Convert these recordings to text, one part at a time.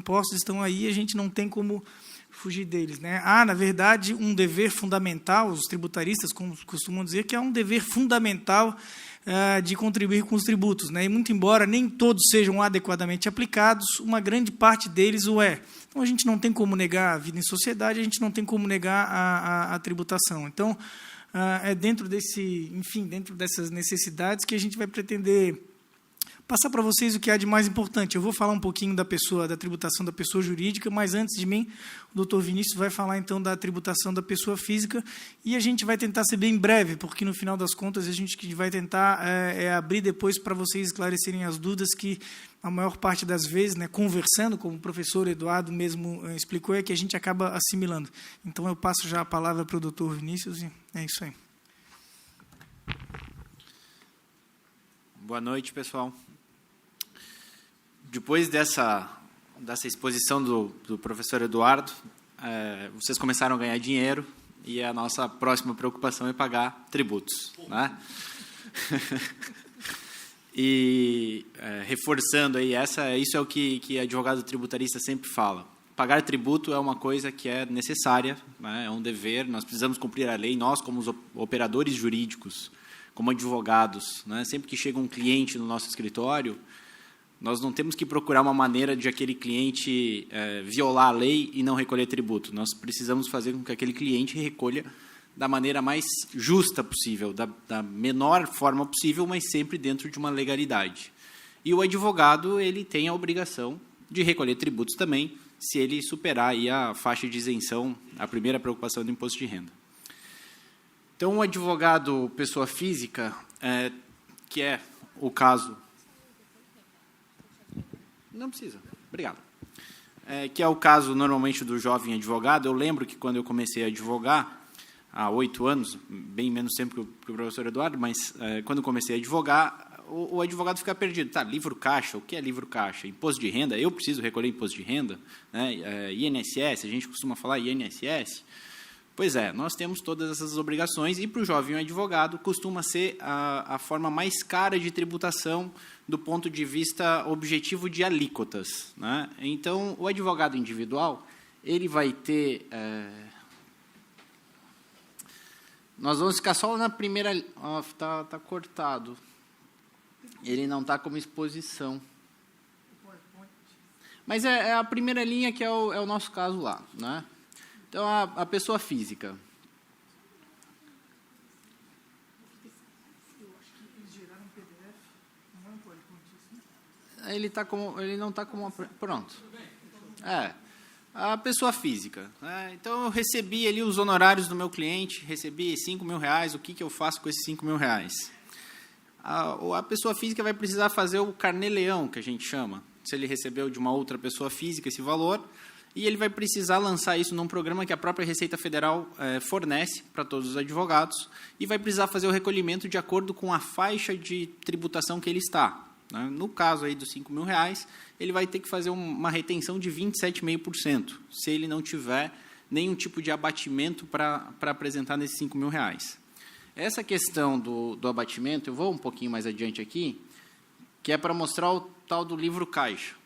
pressupostos estão aí e a gente não tem como fugir deles, né? Há, na verdade, um dever fundamental, os tributaristas costumam dizer que é um dever fundamental de contribuir com os tributos, né? E muito embora nem todos sejam adequadamente aplicados, uma grande parte deles o é. Então, a gente não tem como negar a vida em sociedade, a gente não tem como negar a tributação. Então, é dentro dessas necessidades que a gente vai pretender passar para vocês o que há de mais importante. Eu vou falar um pouquinho da tributação da pessoa jurídica, mas antes de mim, o doutor Vinícius vai falar então da tributação da pessoa física, e a gente vai tentar ser bem breve, porque no final das contas a gente vai tentar abrir depois para vocês esclarecerem as dúvidas que a maior parte das vezes, né, conversando, como o professor Eduardo mesmo explicou, é que a gente acaba assimilando. Então eu passo já a palavra para o doutor Vinícius e é isso aí. Boa noite, pessoal. Depois dessa exposição do professor Eduardo, vocês começaram a ganhar dinheiro e a nossa próxima preocupação é pagar tributos, né? E reforçando aí, isso é o que advogado tributarista sempre fala. Pagar tributo é uma coisa que é necessária, né? É um dever, nós precisamos cumprir a lei, nós como os operadores jurídicos, como advogados, né? Sempre que chega um cliente no nosso escritório, nós não temos que procurar uma maneira de aquele cliente violar a lei e não recolher tributo. Nós precisamos fazer com que aquele cliente recolha da maneira mais justa possível, da menor forma possível, mas sempre dentro de uma legalidade. E o advogado ele tem a obrigação de recolher tributos também, se ele superar aí a faixa de isenção, a primeira preocupação do imposto de renda. Então, o advogado pessoa física, que é o caso... Não precisa, obrigado. Que é o caso, normalmente, do jovem advogado. Eu lembro que, quando eu comecei a advogar, há 8 anos, bem menos tempo que o professor Eduardo, mas quando eu comecei a advogar, o advogado fica perdido. Tá, livro caixa, o que é livro caixa? Imposto de renda, eu preciso recolher imposto de renda? Né? INSS, a gente costuma falar INSS. Pois é, nós temos todas essas obrigações e, para o jovem advogado, costuma ser a forma mais cara de tributação do ponto de vista objetivo de alíquotas, né? Então, o advogado individual, ele vai ter... Nós vamos ficar só na primeira... Tá cortado. Ele não está como exposição. Mas é a primeira linha que é o nosso caso lá, né? Então, a pessoa física. Ele não está como... Pronto. A pessoa física. Né? Então, eu recebi ali os honorários do meu cliente, recebi R$5.000, o que eu faço com esses R$5.000? A pessoa física vai precisar fazer o carnê-leão, que a gente chama. Se ele recebeu de uma outra pessoa física esse valor... E ele vai precisar lançar isso num programa que a própria Receita Federal fornece para todos os advogados e vai precisar fazer o recolhimento de acordo com a faixa de tributação que ele está. Né? No caso aí dos R$5.000, ele vai ter que fazer uma retenção de 27,5%, se ele não tiver nenhum tipo de abatimento para apresentar nesses R$5.000. Essa questão do abatimento, eu vou um pouquinho mais adiante aqui, que é para mostrar o tal do livro caixa.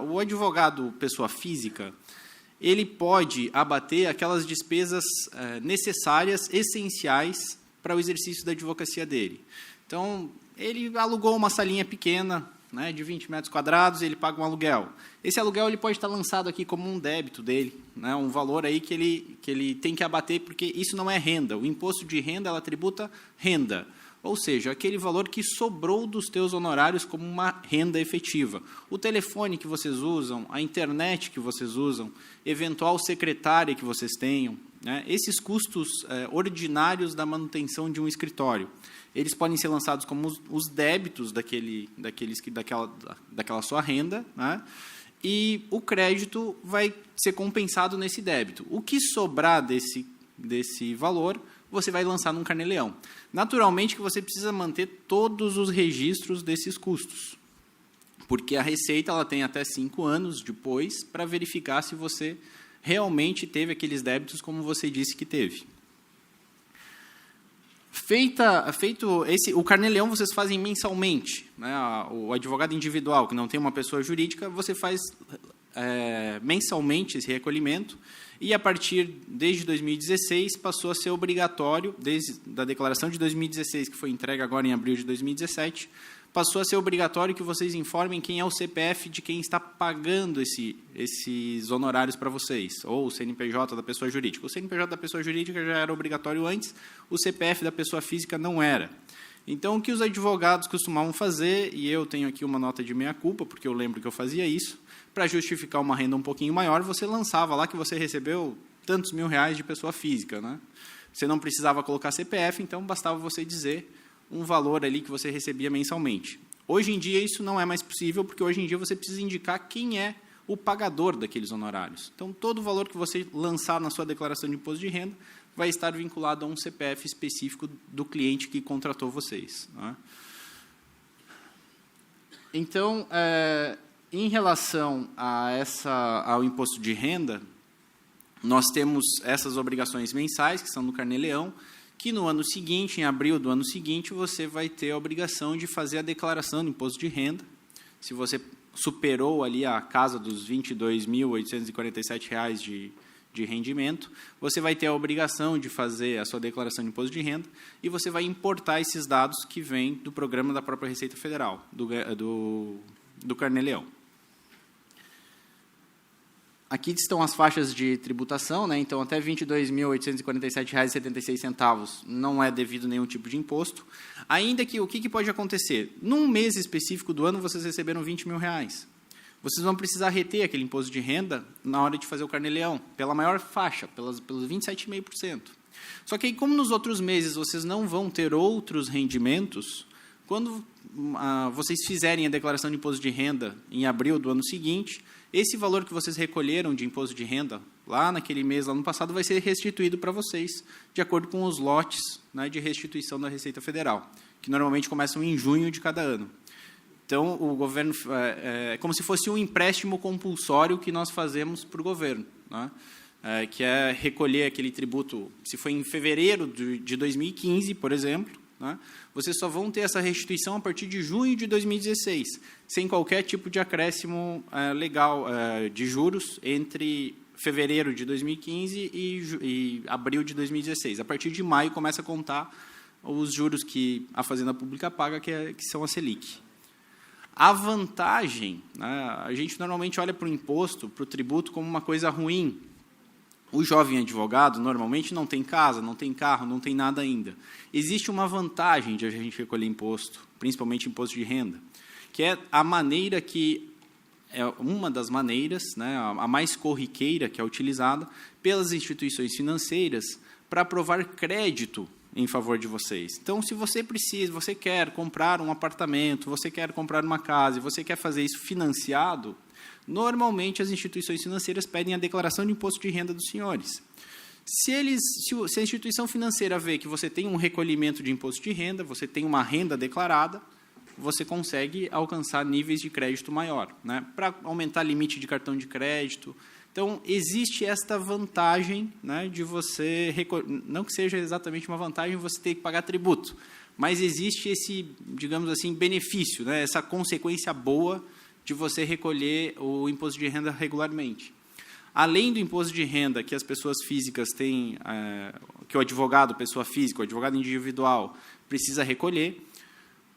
O advogado pessoa física, ele pode abater aquelas despesas necessárias, essenciais para o exercício da advocacia dele. Então, ele alugou uma salinha pequena, né, de 20 metros quadrados, ele paga um aluguel. Esse aluguel ele pode estar lançado aqui como um débito dele, né, um valor aí que ele tem que abater, porque isso não é renda. O imposto de renda, ela tributa renda. Ou seja, aquele valor que sobrou dos teus honorários como uma renda efetiva. O telefone que vocês usam, a internet que vocês usam, eventual secretária que vocês tenham, né, esses custos ordinários da manutenção de um escritório, eles podem ser lançados como os débitos daquela sua renda, né, e o crédito vai ser compensado nesse débito. O que sobrar desse valor, você vai lançar num carnê-leão. Naturalmente que você precisa manter todos os registros desses custos, porque a Receita ela tem até 5 anos depois para verificar se você realmente teve aqueles débitos como você disse que teve. Feito o carnê-leão, vocês fazem mensalmente. Né? O advogado individual, que não tem uma pessoa jurídica, você faz mensalmente esse recolhimento, e a partir, desde 2016, passou a ser obrigatório, desde a declaração de 2016, que foi entregue agora em abril de 2017, passou a ser obrigatório que vocês informem quem é o CPF de quem está pagando esses honorários para vocês, ou o CNPJ da pessoa jurídica. O CNPJ da pessoa jurídica já era obrigatório antes, o CPF da pessoa física não era. Então, o que os advogados costumavam fazer, e eu tenho aqui uma nota de meia-culpa, porque eu lembro que eu fazia isso, para justificar uma renda um pouquinho maior, você lançava lá que você recebeu tantos mil reais de pessoa física, né? Você não precisava colocar CPF, então bastava você dizer um valor ali que você recebia mensalmente. Hoje em dia, isso não é mais possível, porque hoje em dia você precisa indicar quem é o pagador daqueles honorários. Então, todo o valor que você lançar na sua declaração de imposto de renda vai estar vinculado a um CPF específico do cliente que contratou vocês, né? Então, em relação ao imposto de renda, nós temos essas obrigações mensais, que são do Carnê-Leão, que no ano seguinte, em abril do ano seguinte, você vai ter a obrigação de fazer a declaração do imposto de renda. Se você superou ali a casa dos R$ 22.847 de rendimento, você vai ter a obrigação de fazer a sua declaração de imposto de renda e você vai importar esses dados que vêm do programa da própria Receita Federal, do Carnê-Leão. Aqui estão as faixas de tributação, né? Então, até R$ 22.847,76 não é devido nenhum tipo de imposto. Ainda que, o que pode acontecer? Num mês específico do ano, vocês receberam R$ 20 mil. Vocês vão precisar reter aquele imposto de renda na hora de fazer o Carnê-Leão, pela maior faixa, pelos 27,5%. Só que, como nos outros meses vocês não vão ter outros rendimentos, quando vocês fizerem a declaração de imposto de renda em abril do ano seguinte, esse valor que vocês recolheram de imposto de renda lá naquele mês, lá no passado, vai ser restituído para vocês, de acordo com os lotes, né, de restituição da Receita Federal, que normalmente começam em junho de cada ano. Então, o governo é como se fosse um empréstimo compulsório que nós fazemos para o governo, né, que é recolher aquele tributo, se foi em fevereiro de 2015, por exemplo, né, vocês só vão ter essa restituição a partir de junho de 2016, sem qualquer tipo de acréscimo legal de juros entre fevereiro de 2015 e abril de 2016. A partir de maio começa a contar os juros que a Fazenda Pública paga, que são a Selic. A vantagem, né, a gente normalmente olha para o imposto, para o tributo, como uma coisa ruim. O jovem advogado, normalmente, não tem casa, não tem carro, não tem nada ainda. Existe uma vantagem de a gente recolher imposto, principalmente imposto de renda, que é a maneira que, é uma das maneiras, né, a mais corriqueira que é utilizada pelas instituições financeiras para aprovar crédito em favor de vocês. Então, se você precisa, você quer comprar um apartamento, você quer comprar uma casa, e você quer fazer isso financiado, normalmente as instituições financeiras pedem a declaração de imposto de renda dos senhores. Se a instituição financeira vê que você tem um recolhimento de imposto de renda, você tem uma renda declarada, você consegue alcançar níveis de crédito maior, né, para aumentar limite de cartão de crédito. Então, existe esta vantagem, né, de você, não que seja exatamente uma vantagem você ter que pagar tributo, mas existe esse, digamos assim, benefício, né, essa consequência boa de você recolher o imposto de renda regularmente. Além do imposto de renda que as pessoas físicas têm, que o advogado, pessoa física, o advogado individual, precisa recolher,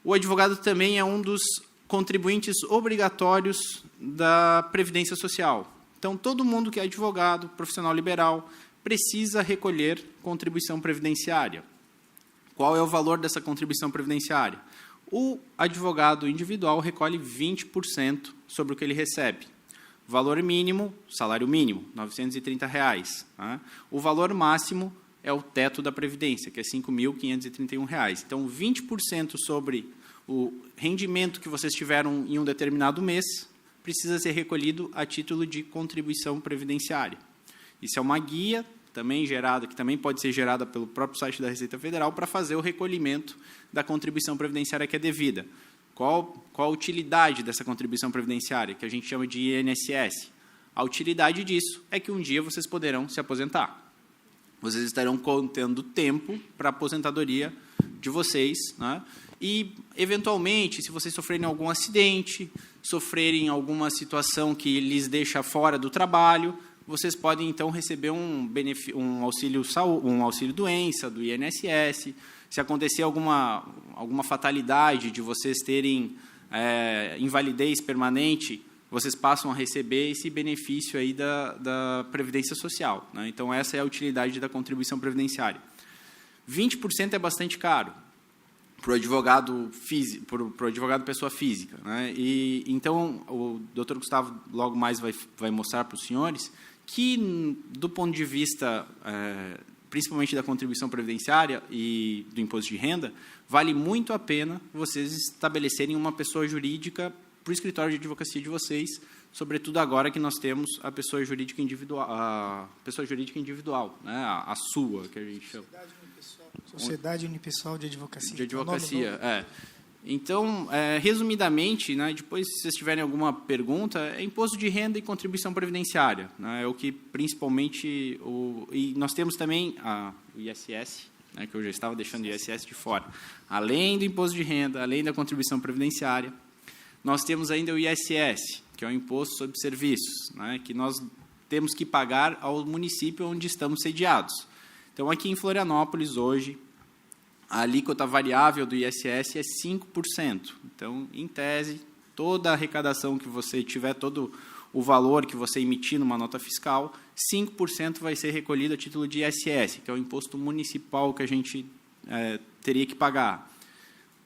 o advogado também é um dos contribuintes obrigatórios da Previdência Social. Então, todo mundo que é advogado, profissional liberal, precisa recolher contribuição previdenciária. Qual é o valor dessa contribuição previdenciária? O advogado individual recolhe 20% sobre o que ele recebe. Valor mínimo, salário mínimo, R$ 930. Né? O valor máximo é o teto da Previdência, que é R$ 5.531. Então, 20% sobre o rendimento que vocês tiveram em um determinado mês precisa ser recolhido a título de contribuição previdenciária. Isso é uma guia também gerada, que também pode ser gerada pelo próprio site da Receita Federal, para fazer o recolhimento da contribuição previdenciária que é devida. Qual a utilidade dessa contribuição previdenciária, que a gente chama de INSS? A utilidade disso é que um dia vocês poderão se aposentar. Vocês estarão contando tempo para a aposentadoria de vocês, né? E, eventualmente, se vocês sofrerem algum acidente, sofrerem alguma situação que lhes deixa fora do trabalho, vocês podem, então, receber um auxílio doença do INSS. Se acontecer alguma fatalidade de vocês terem invalidez permanente, vocês passam a receber esse benefício aí da Previdência Social, né? Então, essa é a utilidade da contribuição previdenciária. 20% é bastante caro para o advogado pessoa física, né? E, então, o Dr. Gustavo logo mais vai mostrar para os senhores que, do ponto de vista, principalmente da contribuição previdenciária e do imposto de renda, vale muito a pena vocês estabelecerem uma pessoa jurídica para o escritório de advocacia de vocês, sobretudo agora que nós temos a pessoa jurídica individual, né? A sua, que a gente chama. Sociedade Unipessoal de Advocacia. De advocacia, Então, resumidamente, né, depois, se vocês tiverem alguma pergunta, é imposto de renda e contribuição previdenciária, né, é o que principalmente... E nós temos também o ISS, né, que eu já estava deixando o ISS de fora. Além do imposto de renda, além da contribuição previdenciária, nós temos ainda o ISS, que é o Imposto sobre Serviços, né, que nós temos que pagar ao município onde estamos sediados. Então, aqui em Florianópolis, hoje, a alíquota variável do ISS é 5%. Então, em tese, toda a arrecadação que você tiver, todo o valor que você emitir numa nota fiscal, 5% vai ser recolhido a título de ISS, que é o imposto municipal que a gente teria que pagar.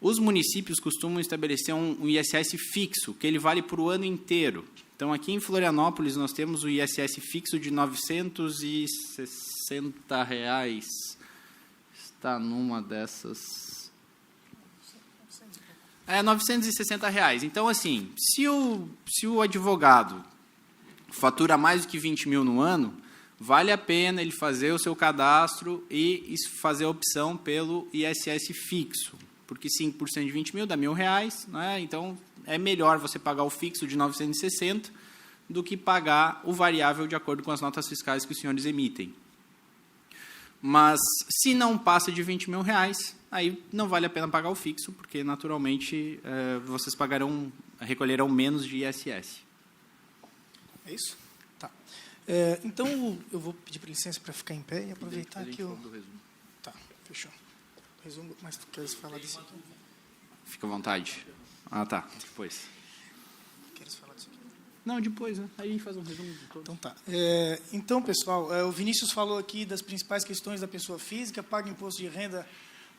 Os municípios costumam estabelecer um ISS fixo, que ele vale para o ano inteiro. Então, aqui em Florianópolis, nós temos o ISS fixo de R$ 960. Está numa dessas... R$ 960. Então, assim, se o advogado fatura mais do que 20 mil no ano, vale a pena ele fazer o seu cadastro e fazer a opção pelo ISS fixo, porque 5% de 20 mil dá R$ 1.000, né? Então, é melhor você pagar o fixo de 960 do que pagar o variável de acordo com as notas fiscais que os senhores emitem. Mas, se não passa de R$ 20.000, aí não vale a pena pagar o fixo, porque, naturalmente, vocês recolherão menos de ISS. É isso? Tá. Então, eu vou pedir para licença para ficar em pé e aproveitar que eu... Tá, fechou. Resumo, mas tu queres falar disso aqui? Fica à vontade. Ah, tá. Depois. Queres falar disso aqui? Não, depois, né? Aí a gente faz um resumo de todo. Então, tá. Então, pessoal, o Vinícius falou aqui das principais questões da pessoa física, paga imposto de renda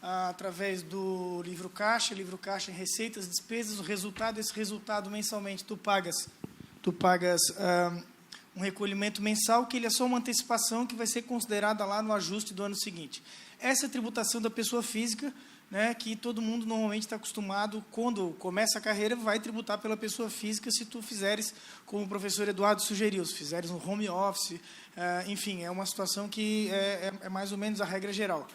através do livro caixa em receitas, despesas, esse resultado mensalmente tu pagas um recolhimento mensal, que ele é só uma antecipação que vai ser considerada lá no ajuste do ano seguinte. Essa é a tributação da pessoa física, né, que todo mundo normalmente está acostumado, quando começa a carreira, vai tributar pela pessoa física, se tu fizeres, como o professor Eduardo sugeriu, se fizeres no home office, enfim, é uma situação que é mais ou menos a regra geral.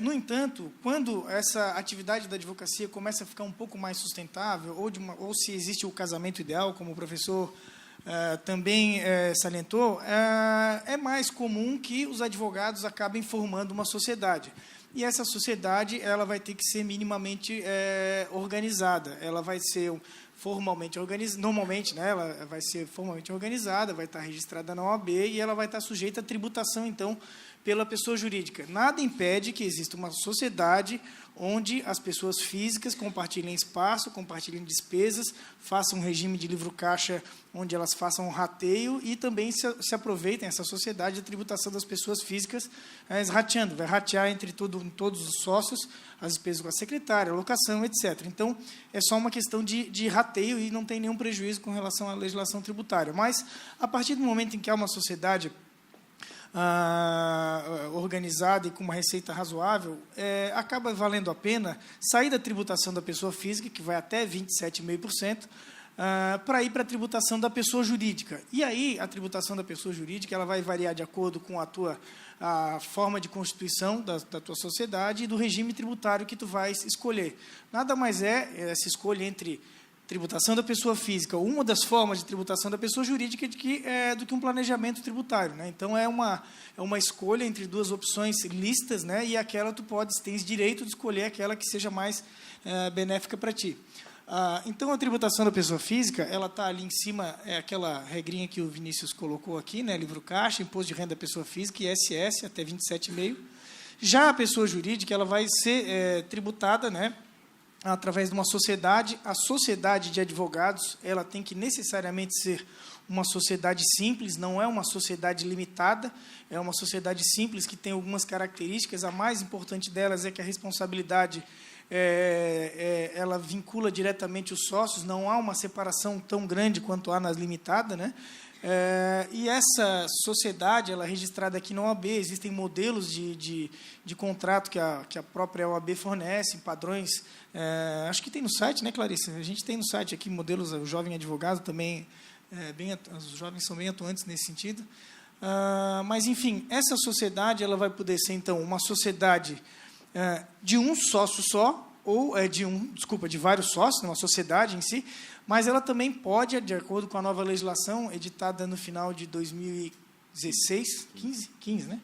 No entanto, quando essa atividade da advocacia começa a ficar um pouco mais sustentável, ou se existe o casamento ideal, como o professor também salientou, é mais comum que os advogados acabem formando uma sociedade. E essa sociedade ela vai ter que ser minimamente organizada. Ela vai ser formalmente organizada, normalmente, né, ela vai ser formalmente organizada, vai estar registrada na OAB e ela vai estar sujeita à tributação, então, pela pessoa jurídica. Nada impede que exista uma sociedade onde as pessoas físicas compartilhem espaço, compartilhem despesas, façam um regime de livro-caixa onde elas façam um rateio e também se aproveitem essa sociedade de tributação das pessoas físicas, rateando, vai ratear entre todos os sócios as despesas com a secretária, a locação, etc. Então, é só uma questão de rateio e não tem nenhum prejuízo com relação à legislação tributária. Mas, a partir do momento em que há uma sociedade organizada e com uma receita razoável, acaba valendo a pena sair da tributação da pessoa física, que vai até 27,5%, para ir para a tributação da pessoa jurídica. E aí, a tributação da pessoa jurídica ela vai variar de acordo com a forma de constituição da tua sociedade e do regime tributário que tu vais escolher. Nada mais essa escolha entre tributação da pessoa física, uma das formas de tributação da pessoa jurídica do que um planejamento tributário, né? Então, é uma escolha entre duas opções listas, né? E aquela tens direito de escolher aquela que seja mais benéfica para ti. Então, a tributação da pessoa física, ela está ali em cima, é aquela regrinha que o Vinícius colocou aqui, né? Livro caixa, imposto de renda da pessoa física e ISS, até 27,5%. Já a pessoa jurídica, ela vai ser tributada, né, através de uma sociedade. A sociedade de advogados, ela tem que necessariamente ser uma sociedade simples, não é uma sociedade limitada, é uma sociedade simples que tem algumas características. A mais importante delas é que a responsabilidade ela vincula diretamente os sócios, não há uma separação tão grande quanto há nas limitadas, né? E essa sociedade, ela é registrada aqui na OAB, existem modelos de contrato que a própria OAB fornece, padrões, acho que tem no site, né, Clarice? A gente tem no site aqui modelos, o jovem advogado também, os jovens são bem atuantes nesse sentido. Mas, enfim, essa sociedade ela vai poder ser, então, uma sociedade de um sócio só, ou de vários sócios, uma sociedade em si, mas ela também pode, de acordo com a nova legislação, editada no final de 2016, 15, né?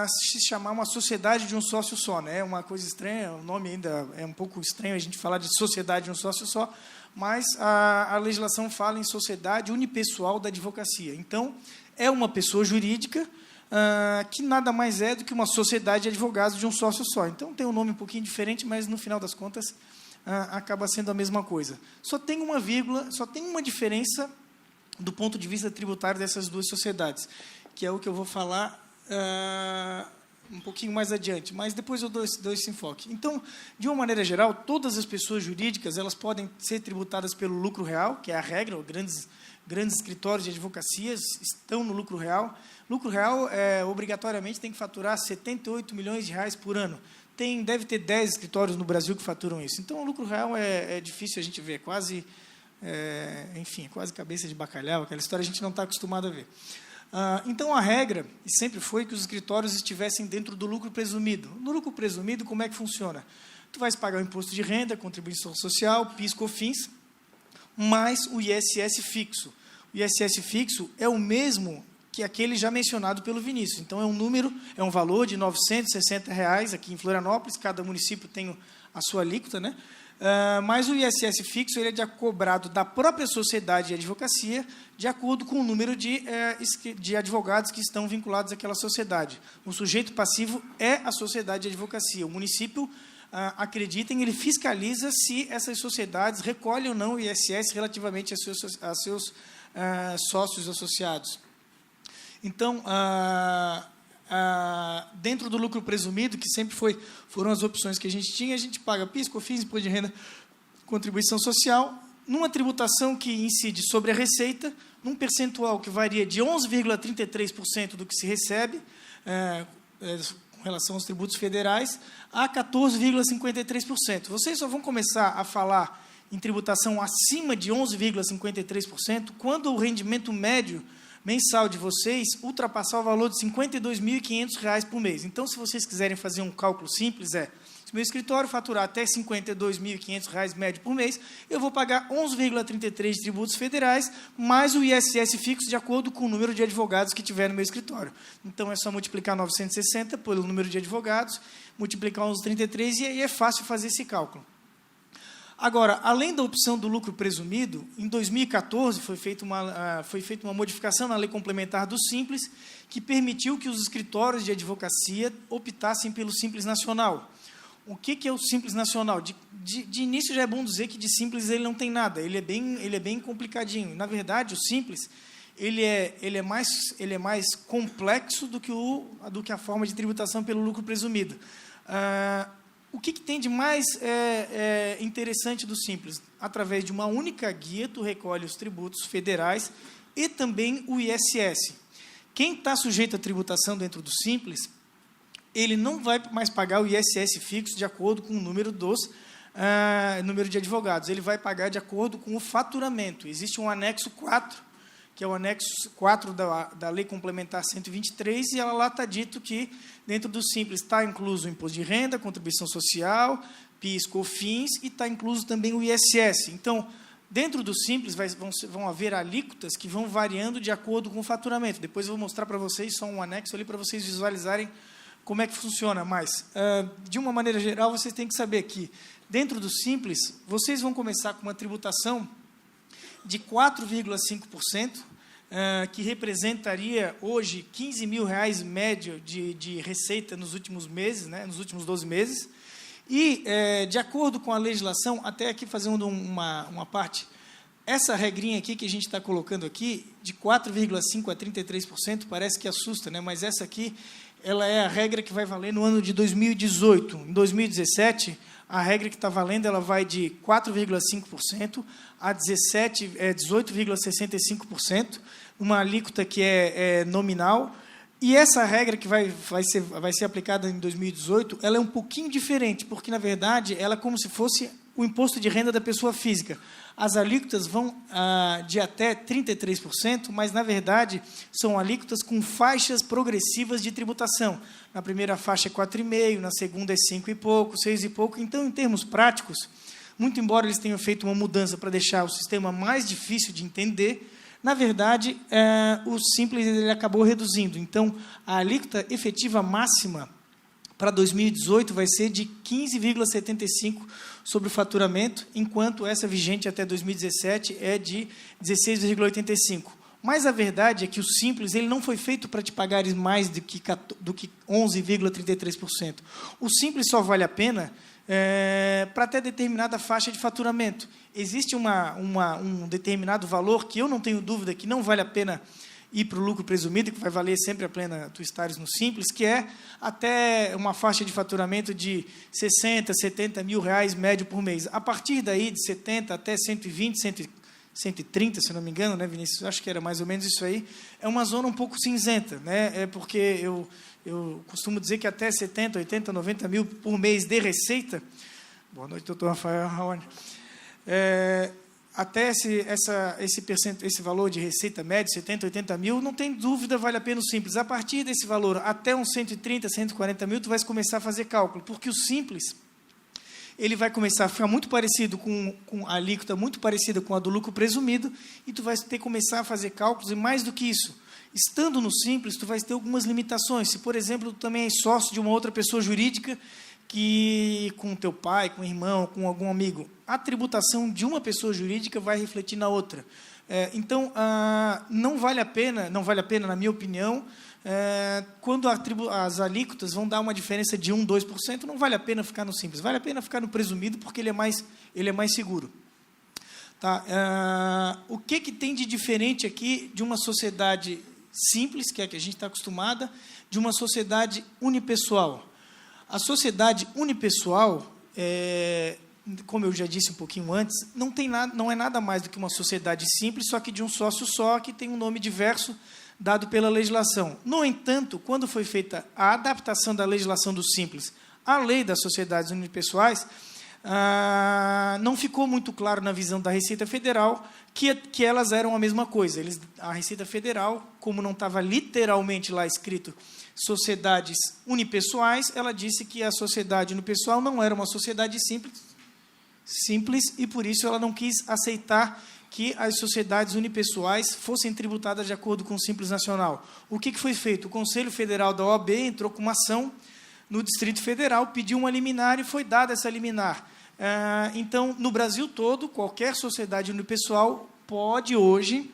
Se chamar uma sociedade de um sócio só, né? É uma coisa estranha, o nome ainda é um pouco estranho a gente falar de sociedade de um sócio só, mas a legislação fala em sociedade unipessoal da advocacia. Então, é uma pessoa jurídica que nada mais é do que uma sociedade de advogados de um sócio só. Então, tem um nome um pouquinho diferente, mas, no final das contas, acaba sendo a mesma coisa. Só tem uma vírgula, só tem uma diferença do ponto de vista tributário dessas duas sociedades, que é o que eu vou falar um pouquinho mais adiante, mas depois eu dou esse enfoque. Então, de uma maneira geral, todas as pessoas jurídicas elas podem ser tributadas pelo lucro real, que é a regra, grandes escritórios de advocacias estão no lucro real. Lucro real, obrigatoriamente, tem que faturar 78 milhões de reais por ano. Deve ter 10 escritórios no Brasil que faturam isso. Então, o lucro real é difícil a gente ver, quase cabeça de bacalhau, aquela história a gente não está acostumado a ver. Então, a regra, e sempre foi, que os escritórios estivessem dentro do lucro presumido. No lucro presumido, como é que funciona? Tu vais pagar o imposto de renda, contribuição social, PIS, COFINS, mais o ISS fixo. O ISS fixo é o mesmo que aquele já mencionado pelo Vinícius. Então, é um valor de R$ 960 aqui em Florianópolis, cada município tem a sua alíquota, né? Mas o ISS fixo ele é cobrado da própria sociedade de advocacia, de acordo com o número de advogados que estão vinculados àquela sociedade. O sujeito passivo é a sociedade de advocacia. O município, acreditem, ele fiscaliza se essas sociedades recolhem ou não o ISS relativamente a seus sócios associados. Então, dentro do lucro presumido, que sempre foram as opções que a gente paga PIS, COFINS, imposto de renda, contribuição social, numa tributação que incide sobre a receita, num percentual que varia de 11,33% do que se recebe, com relação aos tributos federais, a 14,53%. Vocês só vão começar a falar em tributação acima de 11,53% quando o rendimento médio mensal de vocês ultrapassar o valor de R$ 52.500 por mês. Então, se vocês quiserem fazer um cálculo simples, se meu escritório faturar até R$ 52.500 médio por mês, eu vou pagar 11,33% de tributos federais, mais o ISS fixo, de acordo com o número de advogados que tiver no meu escritório. Então, é só multiplicar 960 pelo número de advogados, multiplicar 11,33, e aí é fácil fazer esse cálculo. Agora, além da opção do lucro presumido, em 2014 foi feita uma modificação na Lei Complementar do Simples, que permitiu que os escritórios de advocacia optassem pelo Simples Nacional. O que é o Simples Nacional? De início, já é bom dizer que de Simples ele não tem nada, ele é bem complicadinho. Na verdade, o Simples ele é mais complexo do que a forma de tributação pelo lucro presumido. O que tem de mais interessante do Simples? Através de uma única guia, tu recolhe os tributos federais e também o ISS. Quem está sujeito à tributação dentro do Simples, ele não vai mais pagar o ISS fixo de acordo com o número de advogados. Ele vai pagar de acordo com o faturamento. Existe um anexo 4, que é o anexo 4 da Lei Complementar 123, e ela lá está dito que, dentro do Simples, está incluso o imposto de renda, contribuição social, PIS, COFINS, e está incluso também o ISS. Então, dentro do Simples, vão haver alíquotas que vão variando de acordo com o faturamento. Depois eu vou mostrar para vocês só um anexo ali para vocês visualizarem como é que funciona mais? De uma maneira geral, vocês têm que saber que, dentro do Simples, vocês vão começar com uma tributação de 4,5%, que representaria hoje R$15.000 médio de receita nos últimos meses, né, nos últimos 12 meses. E, de acordo com a legislação, até aqui fazendo uma parte, essa regrinha aqui que a gente está colocando aqui, de 4,5% a 33%, parece que assusta, né? Mas essa aqui, ela é a regra que vai valer no ano de 2018. Em 2017, a regra que está valendo, ela vai de 4,5% a 18,65%, uma alíquota que é nominal. E essa regra que vai ser aplicada em 2018, ela é um pouquinho diferente, porque, na verdade, ela é como se fosse o imposto de renda da pessoa física. As alíquotas vão de até 33%, mas, na verdade, são alíquotas com faixas progressivas de tributação. Na primeira faixa é 4,5%, na segunda é 5 e pouco, 6 e pouco. Então, em termos práticos, muito embora eles tenham feito uma mudança para deixar o sistema mais difícil de entender, na verdade, o Simples ele acabou reduzindo. Então, a alíquota efetiva máxima para 2018 vai ser de 15,75% sobre o faturamento, enquanto essa vigente até 2017 é de 16,85%. Mas a verdade é que o Simples ele não foi feito para te pagares mais do que 11,33%. O Simples só vale a pena para ter determinada faixa de faturamento. Existe um determinado valor que eu não tenho dúvida que não vale a pena ir para o lucro presumido, que vai valer sempre a pena tu estares no Simples, que é até uma faixa de faturamento de 60, 70 mil reais médio por mês. A partir daí, de 70 até 120, 130, se não me engano, né, Vinícius? Acho que era mais ou menos isso aí. É uma zona um pouco cinzenta, né? Porque eu costumo dizer que até 70, 80, 90 mil por mês de receita... Boa noite, doutor Rafael Raoni. Até esse valor de receita média, 70, 80 mil, não tem dúvida, vale a pena o Simples. A partir desse valor, até uns 130, 140 mil, tu vai começar a fazer cálculo, porque o Simples ele vai começar a ficar muito parecido com a alíquota, muito parecida com a do lucro presumido, e tu vai ter que começar a fazer cálculos, e mais do que isso, estando no Simples, tu vai ter algumas limitações. Se, por exemplo, tu também é sócio de uma outra pessoa jurídica, que com teu pai, com o irmão, com algum amigo, a tributação de uma pessoa jurídica vai refletir na outra. Então, não vale a pena, na minha opinião, quando as alíquotas vão dar uma diferença de 1%, 2%, não vale a pena ficar no Simples, vale a pena ficar no presumido, porque ele é mais seguro. Tá? O que tem de diferente aqui de uma sociedade simples, que é a que a gente está acostumada, de uma sociedade unipessoal? A sociedade unipessoal, como eu já disse um pouquinho antes, não é nada mais do que uma sociedade simples, só que de um sócio só, que tem um nome diverso dado pela legislação. No entanto, quando foi feita a adaptação da legislação do Simples à lei das sociedades unipessoais, não ficou muito claro na visão da Receita Federal que elas eram a mesma coisa. A Receita Federal, como não estava literalmente lá escrito sociedades unipessoais, ela disse que a sociedade unipessoal não era uma sociedade simples, e por isso ela não quis aceitar que as sociedades unipessoais fossem tributadas de acordo com o Simples Nacional. O que foi feito? O Conselho Federal da OAB entrou com uma ação no Distrito Federal, pediu uma liminar e foi dada essa liminar. Então, no Brasil todo, qualquer sociedade unipessoal pode, hoje,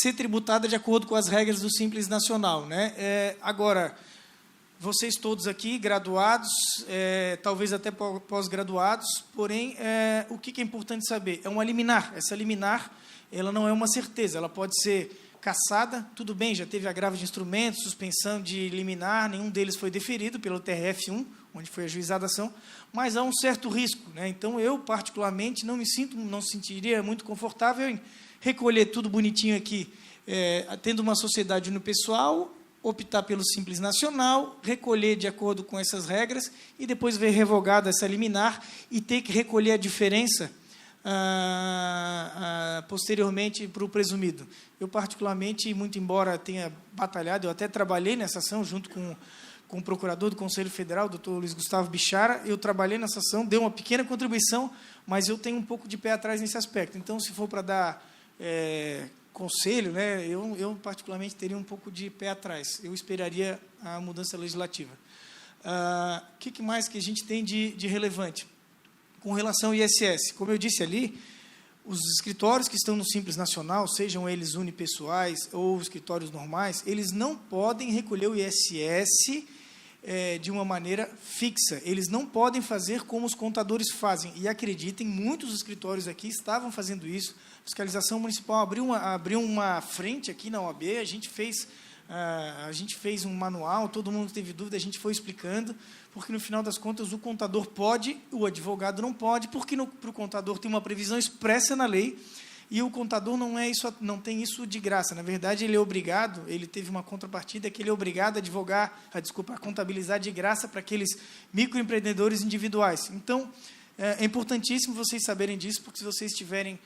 ser tributada de acordo com as regras do Simples Nacional, né? Agora, vocês todos aqui, graduados, talvez até pós-graduados, porém, o que é importante saber? É uma liminar. Essa liminar, ela não é uma certeza, ela pode ser cassada, tudo bem, já teve agravo de instrumentos, suspensão de liminar, nenhum deles foi deferido pelo TRF1, onde foi ajuizada a ação, mas há um certo risco, né? Então, eu, particularmente, não sentiria muito confortável em recolher tudo bonitinho aqui, tendo uma sociedade unipessoal, optar pelo Simples Nacional, recolher de acordo com essas regras e depois ver revogada essa liminar e ter que recolher a diferença posteriormente para o presumido. Eu, particularmente, muito embora tenha batalhado, eu até trabalhei nessa ação junto com o procurador do Conselho Federal, doutor Luiz Gustavo Bichara, eu trabalhei nessa ação, dei uma pequena contribuição, mas eu tenho um pouco de pé atrás nesse aspecto. Então, se for para dar conselho, né, eu particularmente teria um pouco de pé atrás. Eu esperaria a mudança legislativa. O que mais que a gente tem de relevante? Com relação ao ISS, como eu disse ali, os escritórios que estão no Simples Nacional, sejam eles unipessoais ou escritórios normais, eles não podem recolher o ISS de uma maneira fixa. Eles não podem fazer como os contadores fazem. E acreditem, muitos escritórios aqui estavam fazendo isso. A fiscalização municipal abriu uma frente aqui na OAB, a gente fez um manual, todo mundo teve dúvida, a gente foi explicando, porque, no final das contas, o contador pode, o advogado não pode, porque para o contador tem uma previsão expressa na lei, e o contador não tem isso de graça. Na verdade, ele é obrigado, ele teve uma contrapartida, que ele é obrigado a contabilizar de graça para aqueles microempreendedores individuais. Então, é importantíssimo vocês saberem disso, porque se vocês tiverem...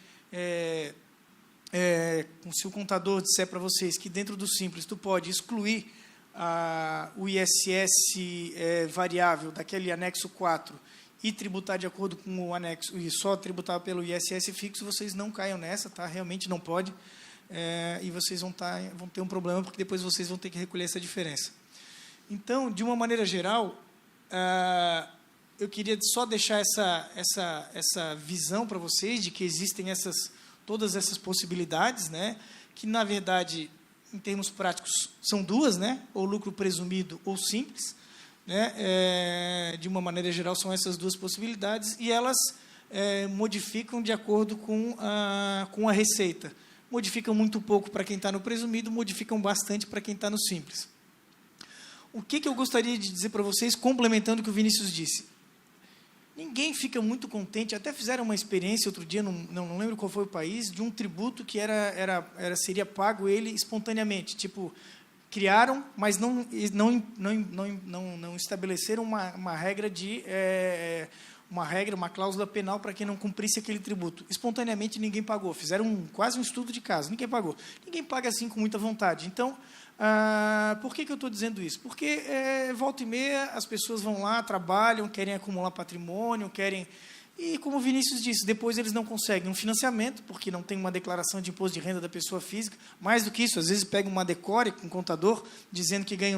se o contador disser para vocês que dentro do Simples tu pode excluir o ISS variável daquele anexo 4 e tributar de acordo com o anexo, e só tributar pelo ISS fixo, vocês não caiam nessa, tá? Realmente não pode, e vocês vão ter um problema, porque depois vocês vão ter que recolher essa diferença. Então, de uma maneira geral, eu queria só deixar essa visão para vocês de que existem todas essas possibilidades, né, que, na verdade, em termos práticos, são duas, né, ou lucro presumido ou simples, né, de uma maneira geral, são essas duas possibilidades, e elas modificam de acordo com a receita. Modificam muito pouco para quem está no presumido, modificam bastante para quem está no simples. O que eu gostaria de dizer para vocês, complementando o que o Vinícius disse? Ninguém fica muito contente, até fizeram uma experiência outro dia, não lembro qual foi o país, de um tributo que seria pago ele espontaneamente. Tipo, criaram, mas não estabeleceram uma regra uma cláusula penal para quem não cumprisse aquele tributo. Espontaneamente ninguém pagou, fizeram quase um estudo de caso, ninguém pagou. Ninguém paga assim com muita vontade. Então, por que eu estou dizendo isso? Porque, volta e meia, as pessoas vão lá, trabalham, querem acumular patrimônio, e, como o Vinícius disse, depois eles não conseguem um financiamento, porque não tem uma declaração de imposto de renda da pessoa física. Mais do que isso, às vezes pega uma decore com um contador, dizendo que ganha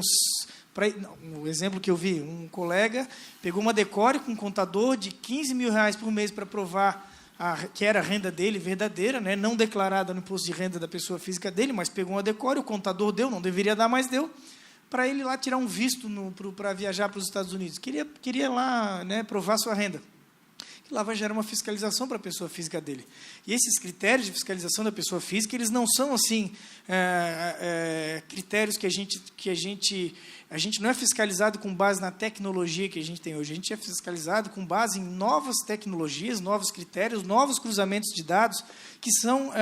o exemplo que eu vi, um colega pegou uma decore com um contador de R$15 mil por mês para provar que era a renda dele verdadeira, né, não declarada no imposto de renda da pessoa física dele, mas pegou uma decore, o contador deu, não deveria dar, mas deu, para ele lá tirar um visto para viajar para os Estados Unidos. Queria lá, né, provar sua renda. Lá vai gerar uma fiscalização para a pessoa física dele. E esses critérios de fiscalização da pessoa física, eles não são assim critérios que a gente não é fiscalizado com base na tecnologia que a gente tem hoje. A gente é fiscalizado com base em novas tecnologias, novos critérios, novos cruzamentos de dados que são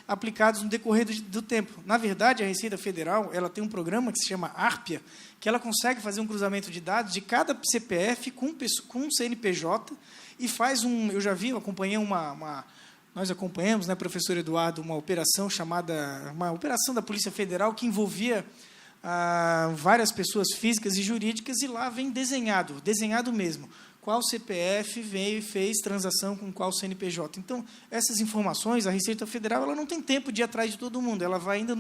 aplicados no decorrer do tempo. Na verdade, a Receita Federal ela tem um programa que se chama ARPIA, que ela consegue fazer um cruzamento de dados de cada CPF com um CNPJ e faz eu acompanhei nós acompanhamos, né, professor Eduardo, uma operação da Polícia Federal que envolvia várias pessoas físicas e jurídicas, e lá vem desenhado mesmo, qual CPF veio e fez transação com qual CNPJ. Então, essas informações, a Receita Federal ela não tem tempo de ir atrás de todo mundo, ela vai ainda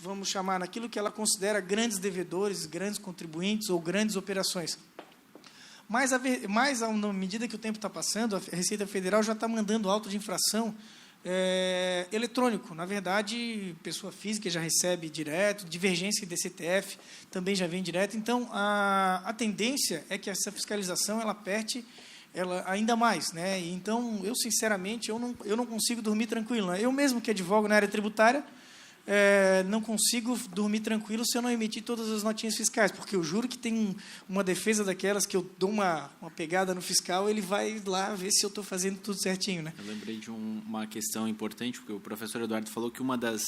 vamos chamar, naquilo que ela considera grandes devedores, grandes contribuintes ou grandes operações. Mas, na medida que o tempo está passando, a Receita Federal já está mandando auto de infração eletrônico. Na verdade, pessoa física já recebe direto, divergência de DCTF também já vem direto. Então, a tendência é que essa fiscalização ela aperte ainda mais, né? Então, eu, sinceramente, eu não consigo dormir tranquilo. Eu mesmo que advogo na área tributária, não consigo dormir tranquilo se eu não emitir todas as notinhas fiscais, porque eu juro que tem uma defesa daquelas que eu dou uma pegada no fiscal, ele vai lá ver se eu estou fazendo tudo certinho, né? Eu lembrei de uma questão importante, porque o professor Eduardo falou que uma das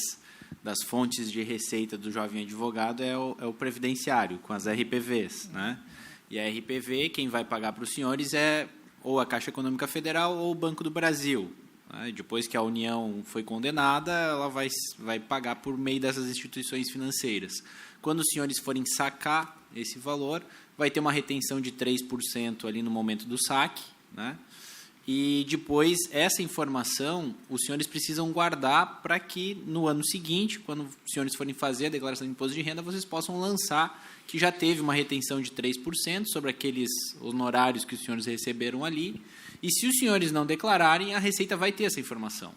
fontes de receita do jovem advogado é o previdenciário, com as RPVs, né? E a RPV, quem vai pagar para os senhores é ou a Caixa Econômica Federal ou o Banco do Brasil. Depois que a União foi condenada, ela vai pagar por meio dessas instituições financeiras. Quando os senhores forem sacar esse valor, vai ter uma retenção de 3% ali no momento do saque, né? E depois, essa informação, os senhores precisam guardar para que, no ano seguinte, quando os senhores forem fazer a declaração de imposto de renda, vocês possam lançar que já teve uma retenção de 3% sobre aqueles honorários que os senhores receberam ali. E se os senhores não declararem, a Receita vai ter essa informação.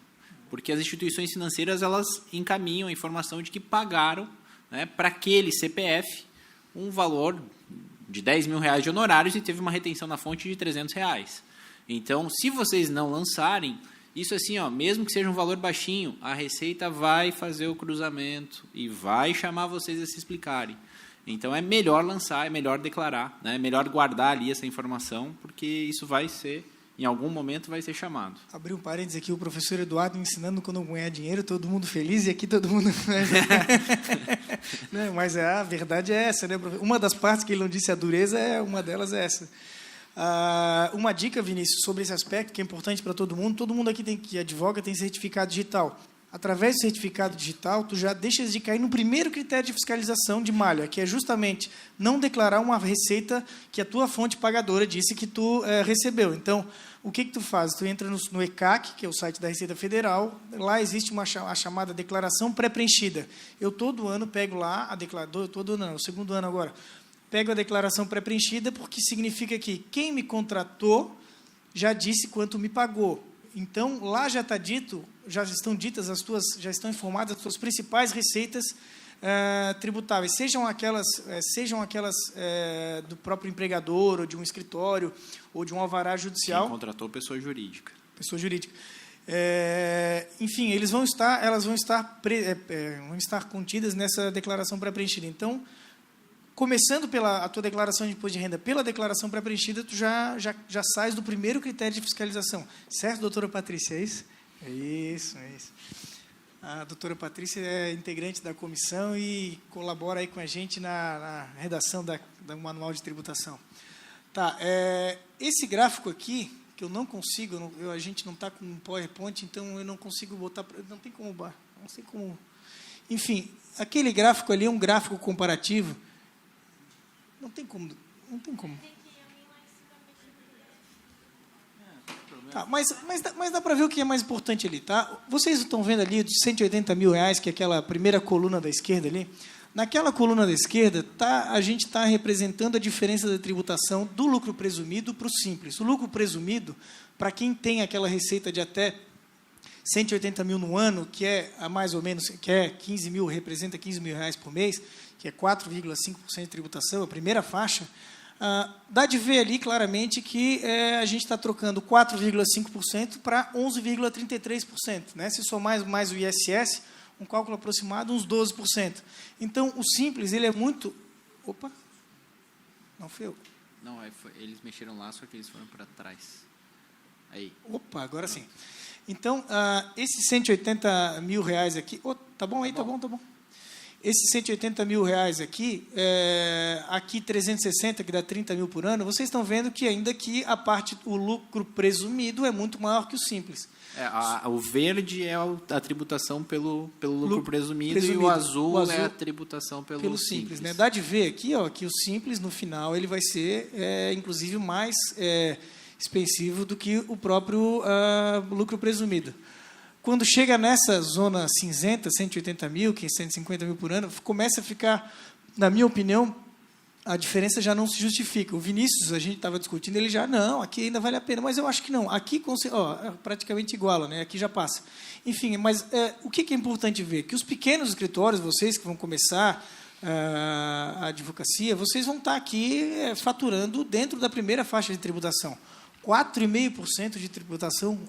Porque as instituições financeiras, elas encaminham a informação de que pagaram, né, para aquele CPF um valor de R$10.000 de honorários e teve uma retenção na fonte de R$300. Então, se vocês não lançarem, isso assim, ó, mesmo que seja um valor baixinho, a Receita vai fazer o cruzamento e vai chamar vocês a se explicarem. Então, é melhor lançar, é melhor declarar, né? É melhor guardar ali essa informação, porque isso vai ser, em algum momento, vai ser chamado. Abri um parênteses aqui, o professor Eduardo ensinando quando ganhar dinheiro, todo mundo feliz, e aqui todo mundo... Não, mas a verdade é essa, né? Uma das partes que ele não disse a dureza, uma delas é essa. Uma dica, Vinícius, sobre esse aspecto, que é importante para todo mundo aqui que advoga tem certificado digital. Através do certificado digital, tu já deixas de cair no primeiro critério de fiscalização de malha, que é justamente não declarar uma receita que a tua fonte pagadora disse que tu recebeu. Então, o que tu faz? Tu entra no ECAC, que é o site da Receita Federal, lá existe a chamada declaração pré-preenchida. Eu todo ano pego lá a declaração, todo ano não, o segundo ano agora, pego a declaração pré-preenchida, porque significa que quem me contratou já disse quanto me pagou. Então, lá já está dito, já estão informadas as tuas principais receitas tributáveis, sejam aquelas do próprio empregador, ou de um escritório, ou de um alvará judicial. Quem contratou pessoa jurídica. Pessoa jurídica. Enfim, elas vão estar contidas nessa declaração pré-preenchida. Então, começando pela a tua declaração de imposto de renda, pela declaração pré-preenchida, tu já sais do primeiro critério de fiscalização. Certo, doutora Patrícia? É isso? É isso. A doutora Patrícia é integrante da comissão e colabora aí com a gente na redação do manual de tributação. Tá, esse gráfico aqui, que eu não consigo, a gente não está com um PowerPoint, então eu não consigo botar, não sei como... Enfim, aquele gráfico ali é um gráfico comparativo. Não tem como. Tá, mas dá para ver o que é mais importante ali, tá? Vocês estão vendo ali de R$180 mil, que é aquela primeira coluna da esquerda ali. Naquela coluna da esquerda, a gente está representando a diferença da tributação do lucro presumido para o simples. O lucro presumido, para quem tem aquela receita de até 180 mil no ano, que é mais ou menos, que é 15 mil, representa R$15 mil por mês, que é 4,5% de tributação, a primeira faixa, dá de ver ali claramente que a gente está trocando 4,5% para 11,33%. Né? Se somar mais o ISS, um cálculo aproximado, uns 12%. Então, o simples, ele é muito... Opa! Não foi eu. Não, eles mexeram lá, só que eles foram para trás. Aí. Opa, agora sim. Então, esses R$180 mil aqui... Oh, tá bom aí? Tá bom. Esses R$180 mil aqui, aqui 360, que dá 30 mil por ano, vocês estão vendo que ainda que o lucro presumido é muito maior que o simples. O verde é a tributação pelo lucro presumido e o azul é a tributação pelo simples. Né? Dá de ver aqui, ó, que o simples, no final, ele vai ser, inclusive, mais expensivo do que o próprio lucro presumido. Quando chega nessa zona cinzenta, 180 mil, 150 mil por ano, começa a ficar, na minha opinião, a diferença já não se justifica. O Vinícius, a gente estava discutindo, ele já, não, aqui ainda vale a pena, mas eu acho que não. Aqui, praticamente iguala, né? Aqui já passa. Enfim, mas o que é importante ver? Que os pequenos escritórios, vocês que vão começar a advocacia, vocês vão estar aqui faturando dentro da primeira faixa de tributação. 4,5% de tributação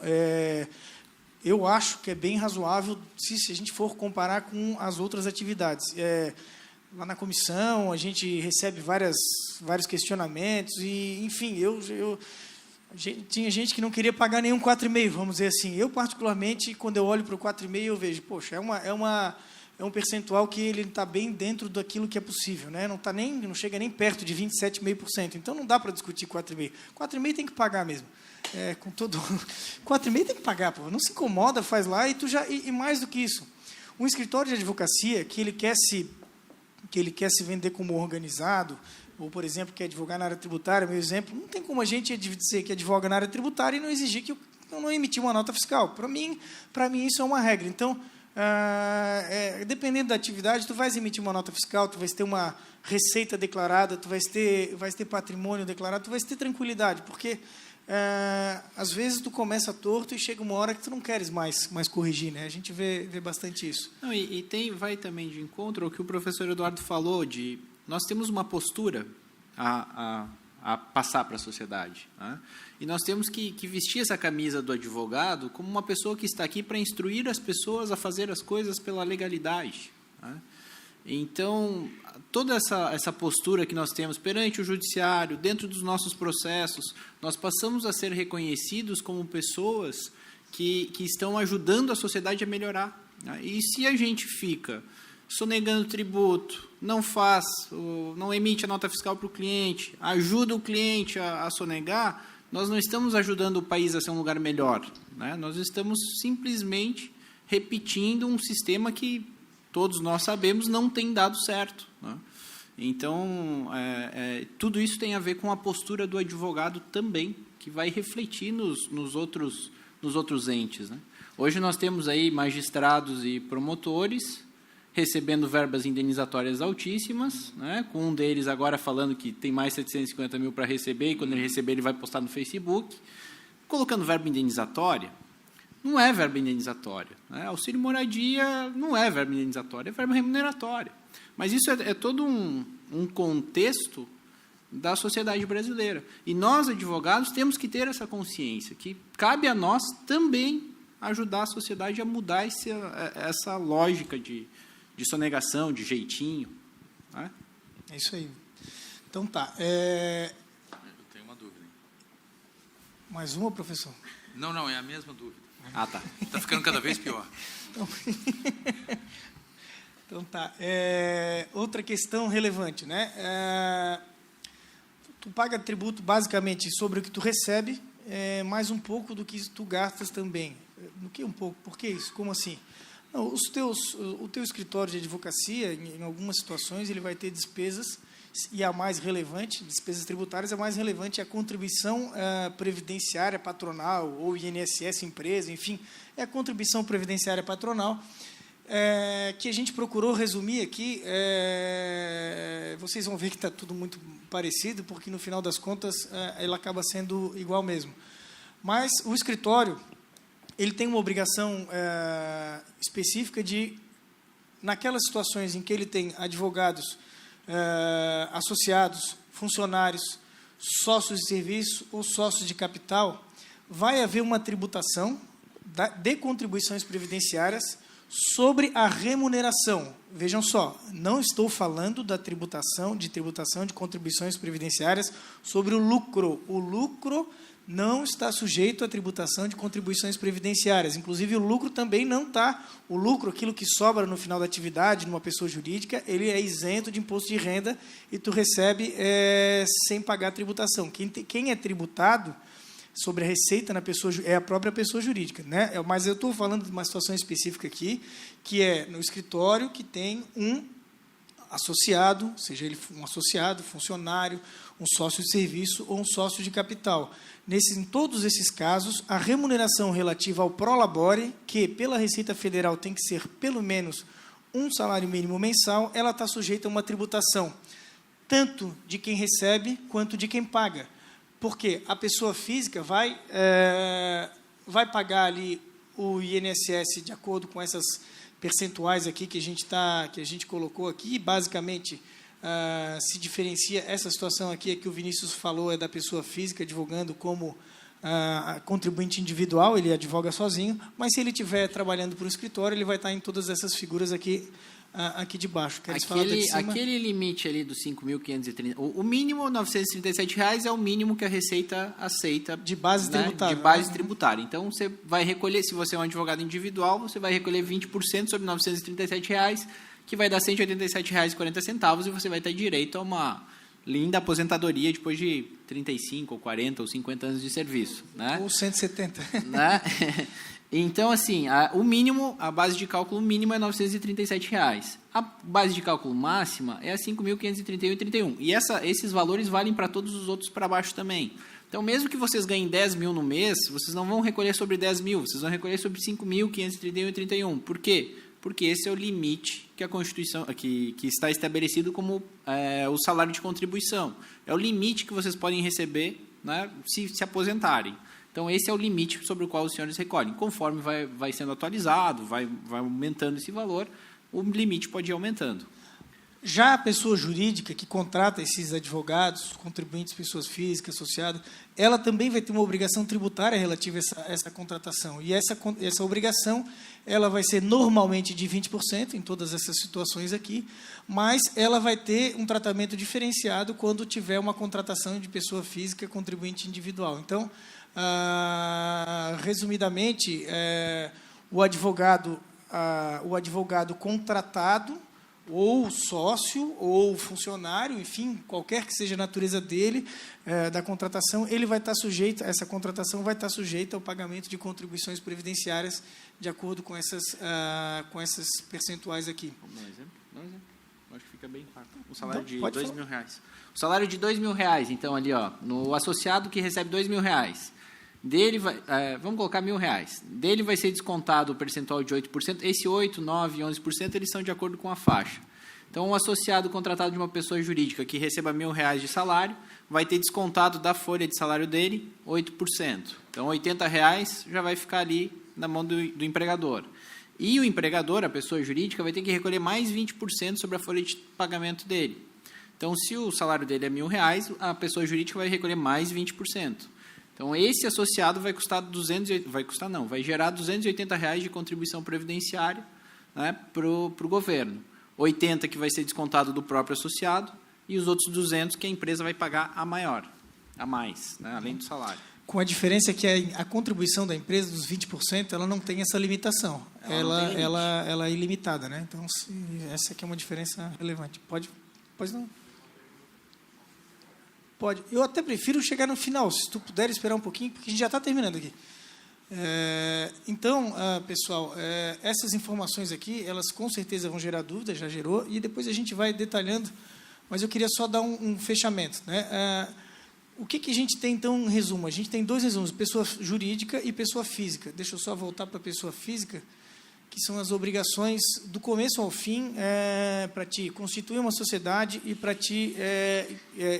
eu acho que é bem razoável se a gente for comparar com as outras atividades. Lá na comissão, a gente recebe vários questionamentos e, enfim, tinha gente que não queria pagar nenhum 4,5, vamos dizer assim. Eu, particularmente, quando eu olho para o 4,5, eu vejo, poxa, é um percentual que ele está bem dentro daquilo que é possível, né? Não chega nem perto de 27,5%. Então, não dá para discutir 4,5. 4,5 tem que pagar mesmo. 4,5 tem que pagar, pô. Não se incomoda, faz lá e mais do que isso. Um escritório de advocacia que ele quer se vender como organizado, ou, por exemplo, quer advogar na área tributária, meu exemplo, não tem como a gente dizer que advoga na área tributária e não exigir que eu não emitir uma nota fiscal. Para mim isso é uma regra. Então, dependendo da atividade, tu vais emitir uma nota fiscal, tu vais ter uma receita declarada, tu vais ter patrimônio declarado, tu vais ter tranquilidade, porque às vezes tu começa torto e chega uma hora que tu não queres mais corrigir, né? A gente vê bastante isso. Não, vai também de encontro ao que o professor Eduardo falou, de nós temos uma postura a passar para a sociedade, né? E nós temos que vestir essa camisa do advogado como uma pessoa que está aqui para instruir as pessoas a fazer as coisas pela legalidade, né? Então, toda essa postura que nós temos perante o judiciário, dentro dos nossos processos, nós passamos a ser reconhecidos como pessoas que estão ajudando a sociedade a melhorar, né? E se a gente fica sonegando tributo, não emite a nota fiscal para o cliente, ajuda o cliente a sonegar, nós não estamos ajudando o país a ser um lugar melhor, né? Nós estamos simplesmente repetindo um sistema que todos nós sabemos não tem dado certo, né? Então, tudo isso tem a ver com a postura do advogado também, que vai refletir nos outros entes, né? Hoje nós temos aí magistrados e promotores recebendo verbas indenizatórias altíssimas, né? Com um deles agora falando que tem mais 750 mil para receber, e quando ele receber ele vai postar no Facebook, colocando verba indenizatória. Não é verba indenizatória, né? Auxílio moradia não é verba indenizatória, é verba remuneratória. Mas isso é todo um contexto da sociedade brasileira. E nós, advogados, temos que ter essa consciência, que cabe a nós também ajudar a sociedade a mudar essa lógica de sonegação, de jeitinho, né? É isso aí. Então tá. Eu tenho uma dúvida. Mais uma, professor? Não, é a mesma dúvida. Ah, tá. Está ficando cada vez pior. Então tá. Outra questão relevante, né? Tu paga tributo basicamente sobre o que tu recebe, mais um pouco do que tu gastas também. Do que um pouco? Por que isso? Como assim? Não, o teu escritório de advocacia, em algumas situações, ele vai ter despesas, e a mais relevante, despesas tributárias, a mais relevante é a contribuição previdenciária patronal, ou INSS empresa, enfim, é a contribuição previdenciária patronal, que a gente procurou resumir aqui. Vocês vão ver que está tudo muito parecido, porque, no final das contas, ela acaba sendo igual mesmo. Mas o escritório ele tem uma obrigação específica de, naquelas situações em que ele tem advogados, associados, funcionários, sócios de serviço ou sócios de capital, vai haver uma tributação de contribuições previdenciárias sobre a remuneração. Vejam só, não estou falando da tributação de contribuições previdenciárias sobre o lucro. O lucro não está sujeito à tributação de contribuições previdenciárias. Inclusive, o lucro também não está. O lucro, aquilo que sobra no final da atividade, numa pessoa jurídica, ele é isento de imposto de renda e tu recebe sem pagar tributação. Quem é tributado sobre a receita na pessoa é a própria pessoa jurídica, né? Mas eu estou falando de uma situação específica aqui, que é no escritório que tem um associado, seja ele um associado, funcionário, um sócio de serviço ou um sócio de capital. Em todos esses casos, a remuneração relativa ao prolabore, que pela Receita Federal tem que ser pelo menos um salário mínimo mensal, ela está sujeita a uma tributação, tanto de quem recebe quanto de quem paga. Porque a pessoa física vai pagar ali o INSS de acordo com essas percentuais aqui que a gente colocou aqui, e basicamente se diferencia. Essa situação aqui é que o Vinícius falou, é da pessoa física advogando como contribuinte individual, ele advoga sozinho, mas se ele estiver trabalhando para um escritório, ele vai estar em todas essas figuras aqui de baixo. Aquele limite ali dos 5.530, o mínimo, R$ 937, é o mínimo que a Receita aceita de base, né, tributária. De base tributária. Então, você vai recolher, se você é um advogado individual, você vai recolher 20% sobre R$ 937, que vai dar R$ 187,40, e você vai ter direito a uma linda aposentadoria depois de 35, ou 40, ou 50 anos de serviço. Né? Ou 170. Né? Então, assim, o mínimo, a base de cálculo mínima é R$ 937. A base de cálculo máxima é a 5.531,31. E esses valores valem para todos os outros para baixo também. Então, mesmo que vocês ganhem 10 mil no mês, vocês não vão recolher sobre 10 mil, vocês vão recolher sobre 5.531,31. Por quê? Porque esse é o limite que a Constituição, que está estabelecido como o salário de contribuição. É o limite que vocês podem receber, né, se aposentarem. Então, esse é o limite sobre o qual os senhores recolhem. Conforme vai sendo atualizado, vai aumentando esse valor, o limite pode ir aumentando. Já a pessoa jurídica que contrata esses advogados, contribuintes, pessoas físicas, associadas, ela também vai ter uma obrigação tributária relativa a essa contratação. E essa obrigação ela vai ser normalmente de 20% em todas essas situações aqui, mas ela vai ter um tratamento diferenciado quando tiver uma contratação de pessoa física contribuinte individual. Então, resumidamente, o advogado contratado, ou sócio, ou funcionário, enfim, qualquer que seja a natureza dele, da contratação, ele vai estar sujeito, essa contratação vai estar sujeita ao pagamento de contribuições previdenciárias de acordo com essas percentuais aqui. Vamos dar um exemplo? Acho que fica bem claro. O salário de R$ 2.000. O salário de R$ 2.000, então, ali, ó, no associado que recebe R$ 2.000, dele vamos colocar R$ 1.000. Dele vai ser descontado o percentual de 8%. Esse 8%, 9%, 11%, eles são de acordo com a faixa. Então, um associado contratado de uma pessoa jurídica que receba R$ 1.000 de salário, vai ter descontado da folha de salário dele 8%. Então, R$ 80 já vai ficar ali na mão do empregador. E o empregador, a pessoa jurídica, vai ter que recolher mais 20% sobre a folha de pagamento dele. Então, se o salário dele é R$ 1.000, a pessoa jurídica vai recolher mais 20%. Então, esse associado vai gerar R$ 280 de contribuição previdenciária, né, para o governo. 80 que vai ser descontado do próprio associado e os outros 200 que a empresa vai pagar a mais, né, além do salário. Com a diferença que a contribuição da empresa dos 20%, ela não tem essa limitação. Ela é ilimitada, né? Então, essa aqui é uma diferença relevante. Pode não? Pode. Eu até prefiro chegar no final, se tu puder esperar um pouquinho, porque a gente já está terminando aqui. Então, pessoal, essas informações aqui, elas com certeza vão gerar dúvidas, já gerou, e depois a gente vai detalhando, mas eu queria só dar um fechamento, né? O que a gente tem, então, em resumo? A gente tem dois resumos, pessoa jurídica e pessoa física. Deixa eu só voltar para a pessoa física, que são as obrigações do começo ao fim para te constituir uma sociedade e para te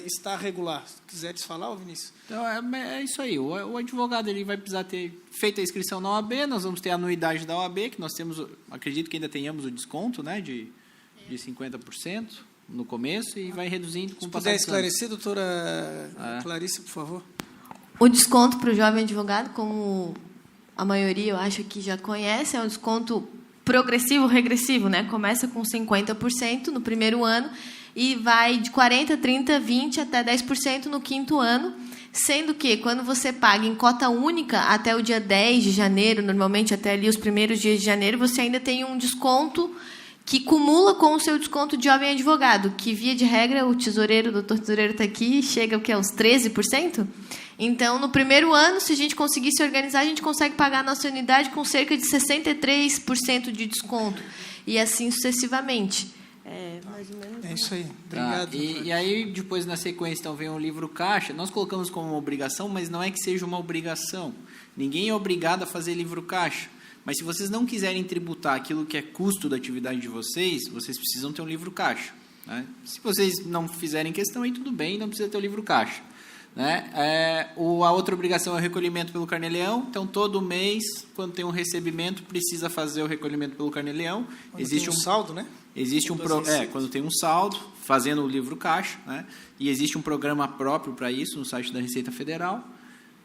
estar regular. Se quiseres falar, Vinícius? Então, é isso aí. O advogado ele vai precisar ter feito a inscrição na OAB, nós vamos ter a anuidade da OAB, que nós temos, acredito que ainda tenhamos o desconto, né, de 50% no começo, e vai reduzindo com o passar dos anos. Se puder esclarecer, doutora Clarice, por favor. O desconto para o jovem advogado, como a maioria, eu acho que já conhece, é um desconto progressivo, regressivo, né? Começa com 50% no primeiro ano e vai de 40%, 30%, 20% até 10% no quinto ano, sendo que, quando você paga em cota única até o dia 10 de janeiro, normalmente até ali os primeiros dias de janeiro, você ainda tem um desconto que cumula com o seu desconto de jovem advogado, que, via de regra, o doutor tesoureiro está aqui, chega o quê? Aos 13%? Então, no primeiro ano, se a gente conseguir se organizar, a gente consegue pagar a nossa unidade com cerca de 63% de desconto, e assim sucessivamente. Mais ou menos. É isso aí. Obrigado. E aí, depois, na sequência, então, vem o livro caixa. Nós colocamos como uma obrigação, mas não é que seja uma obrigação. Ninguém é obrigado a fazer livro caixa. Mas, se vocês não quiserem tributar aquilo que é custo da atividade de vocês precisam ter um livro caixa, né? Se vocês não fizerem questão, aí tudo bem, não precisa ter o livro caixa, né? A outra obrigação é o recolhimento pelo Carnê-Leão. Então, todo mês, quando tem um recebimento, precisa fazer o recolhimento pelo Carnê-Leão. Existe um saldo, né? Existe quando tem um saldo, fazendo o livro caixa, né? E existe um programa próprio para isso no site da Receita Federal.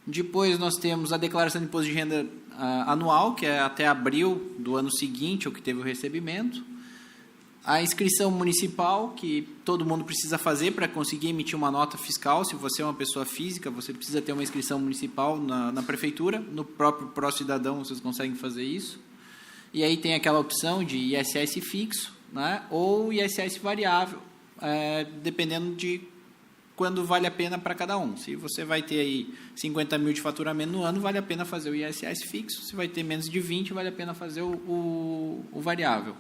Depois nós temos a declaração de imposto de renda anual, que é até abril do ano seguinte, o que teve o recebimento. A inscrição municipal, que todo mundo precisa fazer para conseguir emitir uma nota fiscal. Se você é uma pessoa física, você precisa ter uma inscrição municipal na prefeitura. No próprio Pró-Cidadão vocês conseguem fazer isso. E aí tem aquela opção de ISS fixo, né, ou ISS variável, dependendo de quando vale a pena para cada um. Se você vai ter aí 50 mil de faturamento no ano, vale a pena fazer o ISS fixo. Se vai ter menos de 20, vale a pena fazer o variável.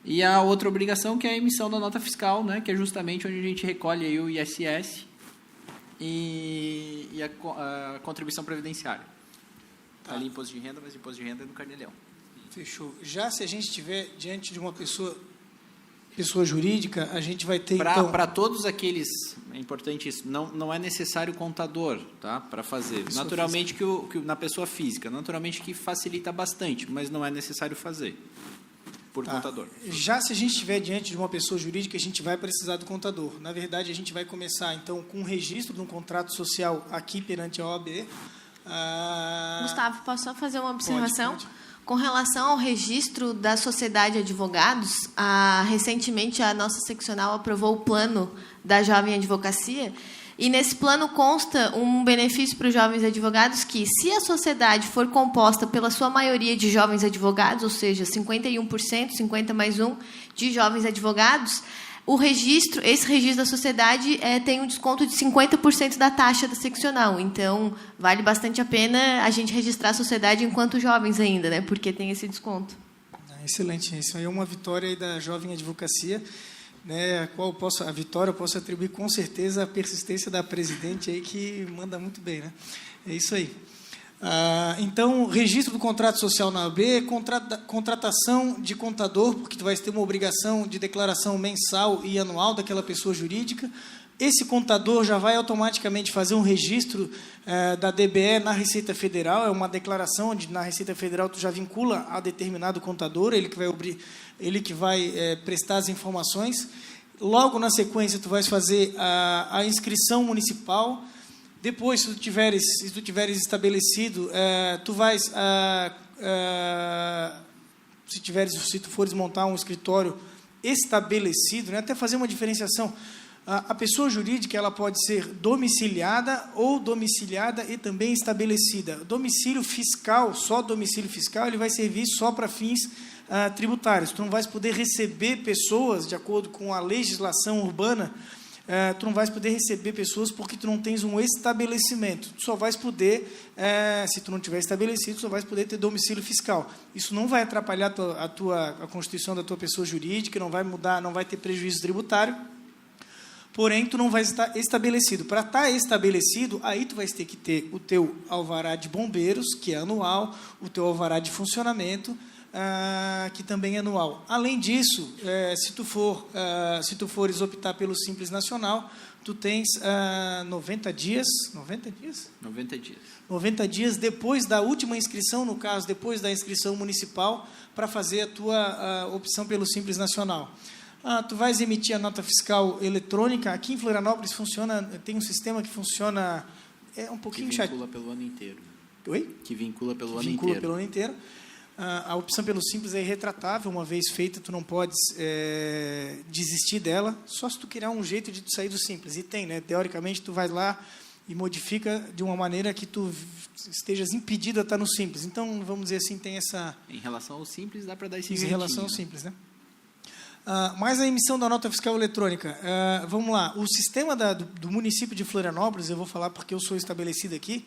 E a outra obrigação, que é a emissão da nota fiscal, né, que é justamente onde a gente recolhe aí o ISS e a contribuição previdenciária. Tá ali imposto de renda, mas imposto de renda é do Carnelão. Fechou. Já se a gente estiver diante de uma pessoa jurídica, a gente vai ter, Para todos aqueles, é importante isso, não é necessário contador, tá, para fazer. Pessoa naturalmente, na pessoa física, naturalmente que facilita bastante, mas não é necessário fazer por contador. Já se a gente estiver diante de uma pessoa jurídica, a gente vai precisar do contador. Na verdade, a gente vai começar, então, com o registro de um contrato social aqui perante a OAB. Gustavo, posso só fazer uma observação? Pode. Com relação ao registro da Sociedade de Advogados, recentemente a nossa seccional aprovou o plano da Jovem Advocacia, e nesse plano consta um benefício para os jovens advogados que, se a sociedade for composta pela sua maioria de jovens advogados, ou seja, 51%, 50 mais 1, de jovens advogados, esse registro da sociedade tem um desconto de 50% da taxa da seccional. Então, vale bastante a pena a gente registrar a sociedade enquanto jovens ainda, né? Porque tem esse desconto. Excelente. Isso aí é uma vitória aí da Jovem Advocacia, né? A vitória eu posso atribuir com certeza à persistência da presidente aí, que manda muito bem, né? É isso aí. Então, registro do contrato social na OAB, contratação de contador, porque tu vai ter uma obrigação de declaração mensal e anual daquela pessoa jurídica. Esse contador já vai automaticamente fazer um registro da DBE na Receita Federal, é uma declaração onde na Receita Federal tu já vincula a determinado contador, ele que vai prestar as informações. Logo na sequência tu vais fazer a inscrição municipal. Depois, se tu tiveres estabelecido, tu vais, se tu fores montar um escritório estabelecido, né, até fazer uma diferenciação. A pessoa jurídica ela pode ser domiciliada e também estabelecida. Domicílio fiscal, só domicílio fiscal, ele vai servir só para fins tributários. Tu não vais poder receber pessoas, de acordo com a legislação urbana, tu não vais poder receber pessoas porque tu não tens um estabelecimento. Tu só vais poder, se tu não tiver estabelecido, tu só vais poder ter domicílio fiscal. Isso não vai atrapalhar a constituição da tua pessoa jurídica, não vai mudar, não vai ter prejuízo tributário, porém, tu não vai estar estabelecido. Para estar estabelecido, aí tu vais ter que ter o teu alvará de bombeiros, que é anual, o teu alvará de funcionamento, que também é anual. Além disso, se tu fores optar pelo Simples Nacional, tu tens 90 dias depois da última inscrição, no caso, depois da inscrição municipal, para fazer a tua opção pelo Simples Nacional. Tu vais emitir a nota fiscal eletrônica. Aqui em Florianópolis tem um sistema que funciona um pouquinho chato. Que vincula pelo ano inteiro. Oi? Que vincula pelo ano Vincula inteiro. pelo ano inteiro. A opção pelo Simples é irretratável. Uma vez feita, tu não podes desistir dela, só se tu criar um jeito de tu sair do Simples. E tem, né? Teoricamente, tu vai lá e modifica de uma maneira que tu estejas impedido a estar no Simples. Então, vamos dizer assim, tem essa... Em relação ao Simples, dá para dar esse Em relação ao Simples, né? Mas a emissão da nota fiscal eletrônica, vamos lá, o sistema do município de Florianópolis, eu vou falar porque eu sou estabelecido aqui,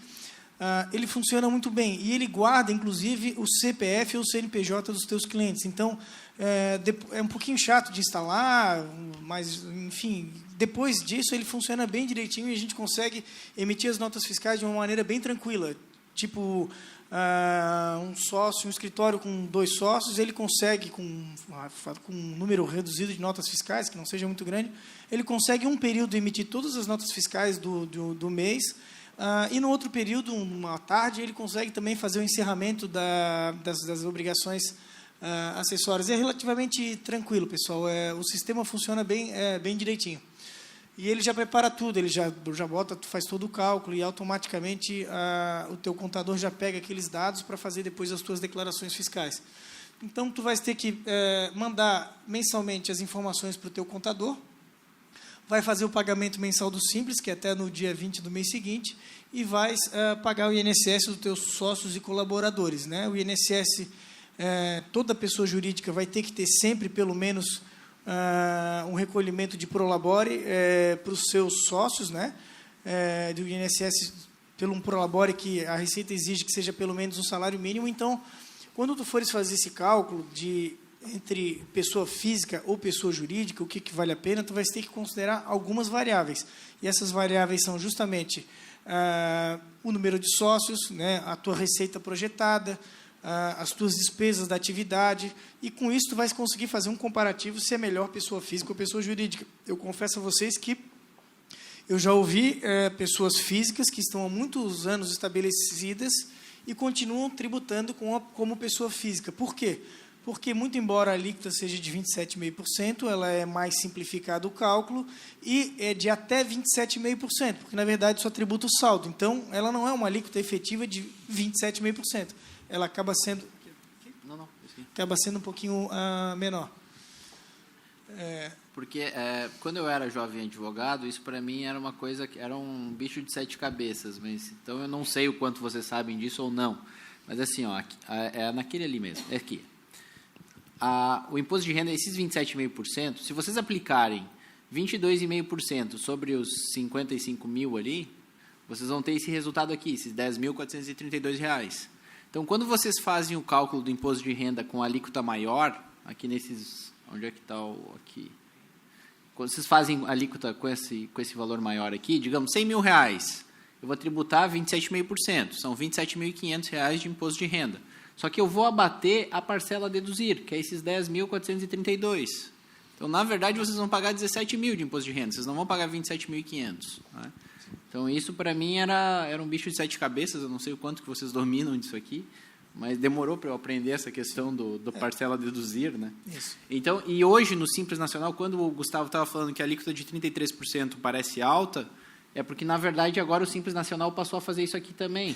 ele funciona muito bem, e ele guarda, inclusive, o CPF ou o CNPJ dos teus clientes. Então, é um pouquinho chato de instalar, mas, enfim, depois disso ele funciona bem direitinho e a gente consegue emitir as notas fiscais de uma maneira bem tranquila. Tipo, um escritório com 2 sócios, ele consegue, com um número reduzido de notas fiscais, que não seja muito grande, ele consegue, em um período, emitir todas as notas fiscais do mês, e no outro período, uma tarde, ele consegue também fazer o encerramento das obrigações acessórias. É relativamente tranquilo, pessoal. O sistema funciona bem direitinho. E ele já prepara tudo, ele já bota, tu faz todo o cálculo e automaticamente o teu contador já pega aqueles dados para fazer depois as tuas declarações fiscais. Então, tu vais ter que mandar mensalmente as informações para o teu contador, vai fazer o pagamento mensal do Simples, que é até no dia 20 do mês seguinte, e vais pagar o INSS dos teus sócios e colaboradores, né? O INSS, toda pessoa jurídica vai ter que ter sempre pelo menos um recolhimento de prolabore para os seus sócios, né, do INSS, pelo um prolabore que a Receita exige que seja pelo menos um salário mínimo. Então, quando tu fores fazer esse cálculo entre pessoa física ou pessoa jurídica, o que vale a pena, tu vai ter que considerar algumas variáveis. E essas variáveis são justamente o número de sócios, né, a tua receita projetada, as tuas despesas da atividade, e com isso tu vais conseguir fazer um comparativo se é melhor pessoa física ou pessoa jurídica. Eu confesso a vocês que eu já ouvi pessoas físicas que estão há muitos anos estabelecidas e continuam tributando como pessoa física. Por quê? Porque, muito embora a alíquota seja de 27,5%, ela é mais simplificado o cálculo e é de até 27,5%, porque, na verdade, só tributa o saldo. Então, ela não é uma alíquota efetiva de 27,5%. Ela acaba sendo... Acaba sendo um pouquinho menor. Porque quando eu era jovem advogado, isso para mim era uma coisa que era um bicho de 7 cabeças, mas então eu não sei o quanto vocês sabem disso ou não. Mas assim, ó, é naquele ali mesmo, é aqui. O imposto de renda, esses 27,5%, se vocês aplicarem 22,5% sobre os 55 mil ali, vocês vão ter esse resultado aqui, esses R$ 10.432. Então, quando vocês fazem o cálculo do imposto de renda com alíquota maior, aqui nesses... Onde é que está aqui? Quando vocês fazem alíquota com esse valor maior aqui, digamos, R$ 100 mil, eu vou tributar 27,5%, são R$ 27.500 de imposto de renda. Só que eu vou abater a parcela a deduzir, que é esses 10.432. Então, na verdade, vocês vão pagar 17 mil de imposto de renda, vocês não vão pagar 27.500. Né? Então, isso para mim era um bicho de 7 cabeças, eu não sei o quanto que vocês dominam disso aqui, mas demorou para eu aprender essa questão do parcela a deduzir. Né? Isso. Então, e hoje, no Simples Nacional, quando o Gustavo estava falando que a alíquota de 33% parece alta, é porque, na verdade, agora o Simples Nacional passou a fazer isso aqui também,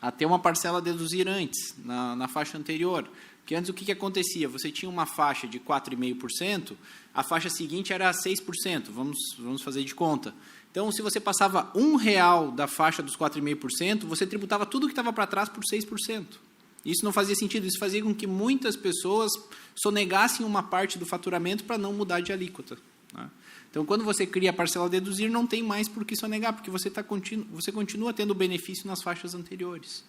a ter uma parcela a deduzir antes, na faixa anterior. Porque antes o que acontecia? Você tinha uma faixa de 4,5%, a faixa seguinte era 6%, vamos fazer de conta. Então, se você passava R$1 da faixa dos 4,5%, você tributava tudo que estava para trás por 6%. Isso não fazia sentido, isso fazia com que muitas pessoas sonegassem uma parte do faturamento para não mudar de alíquota. Né? Então, quando você cria a parcela a deduzir, não tem mais por que sonegar, porque você continua tendo benefício nas faixas anteriores.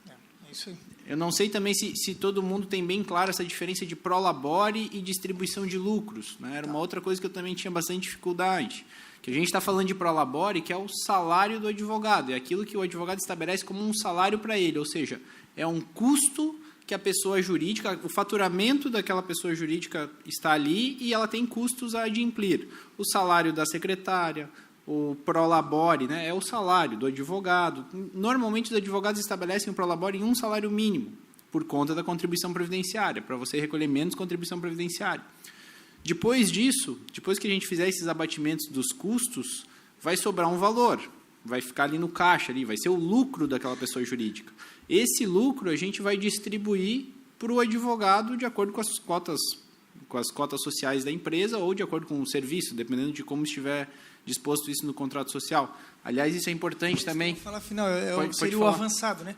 É isso aí. Eu não sei também se todo mundo tem bem claro essa diferença de prolabore e distribuição de lucros. Né? Era uma outra coisa que eu também tinha bastante dificuldade. Que a gente está falando de prolabore, que é o salário do advogado. É aquilo que o advogado estabelece como um salário para ele, ou seja, é um custo que a pessoa jurídica, o faturamento daquela pessoa jurídica está ali e ela tem custos a adimplir. O salário da secretária, o prolabore, né, é o salário do advogado. Normalmente, os advogados estabelecem o prolabore em um salário mínimo, por conta da contribuição previdenciária, para você recolher menos contribuição previdenciária. Depois disso, depois que a gente fizer esses abatimentos dos custos, vai sobrar um valor, vai ficar ali no caixa, ali, vai ser o lucro daquela pessoa jurídica. Esse lucro a gente vai distribuir para o advogado de acordo com as cotas sociais da empresa ou de acordo com o serviço, dependendo de como estiver disposto isso no contrato social. Aliás, isso é importante também. Vou falar afinal, seria o avançado, né?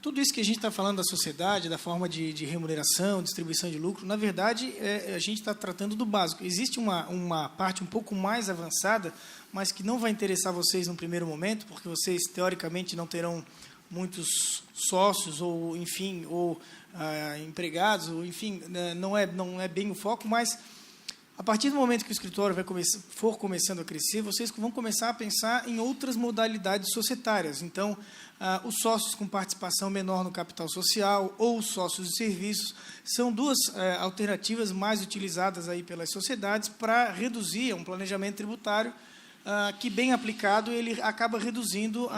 Tudo isso que a gente está falando da sociedade, da forma de remuneração, distribuição de lucro, na verdade, a gente está tratando do básico. Existe uma parte um pouco mais avançada, mas que não vai interessar vocês no primeiro momento, porque vocês, teoricamente, não terão muitos sócios, ou, enfim, empregados, ou, enfim, não é bem o foco, mas a partir do momento que o escritório for começando a crescer, vocês vão começar a pensar em outras modalidades societárias. Então, os sócios com participação menor no capital social ou os sócios de serviços são duas alternativas mais utilizadas aí pelas sociedades para reduzir um planejamento tributário que, bem aplicado, ele acaba reduzindo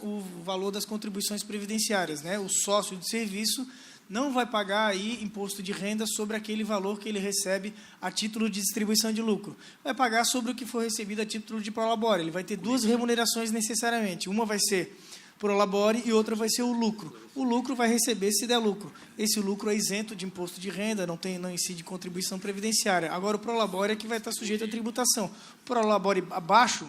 o valor das contribuições previdenciárias. Né? O sócio de serviço não vai pagar aí imposto de renda sobre aquele valor que ele recebe a título de distribuição de lucro. Vai pagar sobre o que for recebido a título de prolabore. Ele vai ter duas remunerações necessariamente. Uma vai ser prolabore e outra vai ser o lucro. O lucro vai receber se der lucro. Esse lucro é isento de imposto de renda, não incide contribuição previdenciária. Agora, o prolabore é que vai estar sujeito à tributação. O prolabore abaixo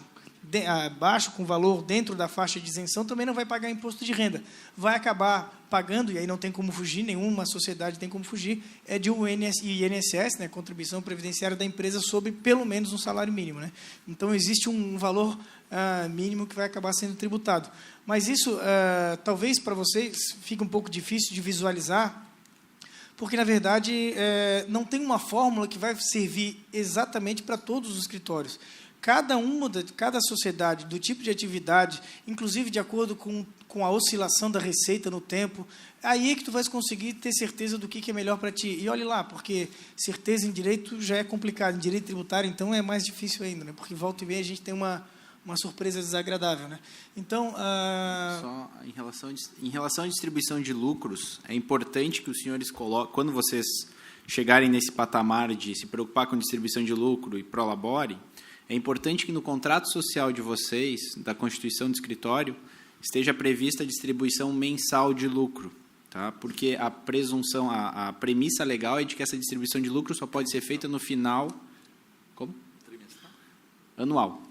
abaixo, com valor dentro da faixa de isenção, também não vai pagar imposto de renda. Vai acabar pagando, e aí não tem como fugir, nenhuma sociedade tem como fugir, é de INSS, né, contribuição previdenciária da empresa sobre pelo menos um salário mínimo, né? Então, existe um valor mínimo que vai acabar sendo tributado. Mas isso, talvez para vocês, fique um pouco difícil de visualizar, porque, na verdade, não tem uma fórmula que vai servir exatamente para todos os escritórios. Cada sociedade, do tipo de atividade, inclusive de acordo com a oscilação da receita no tempo, aí é que tu vais conseguir ter certeza do que é melhor para ti. E olhe lá, porque certeza em direito já é complicado, em direito tributário, então, é mais difícil ainda, né? Porque volta e meia a gente tem uma surpresa desagradável, né? Então, só em relação à distribuição de lucros, é importante que os senhores coloquem, quando vocês chegarem nesse patamar de se preocupar com distribuição de lucro e prolabore, é importante que no contrato social de vocês, da constituição do escritório, esteja prevista a distribuição mensal de lucro, tá? Porque a presunção, a premissa legal é de que essa distribuição de lucro só pode ser feita no final... Como? Anual.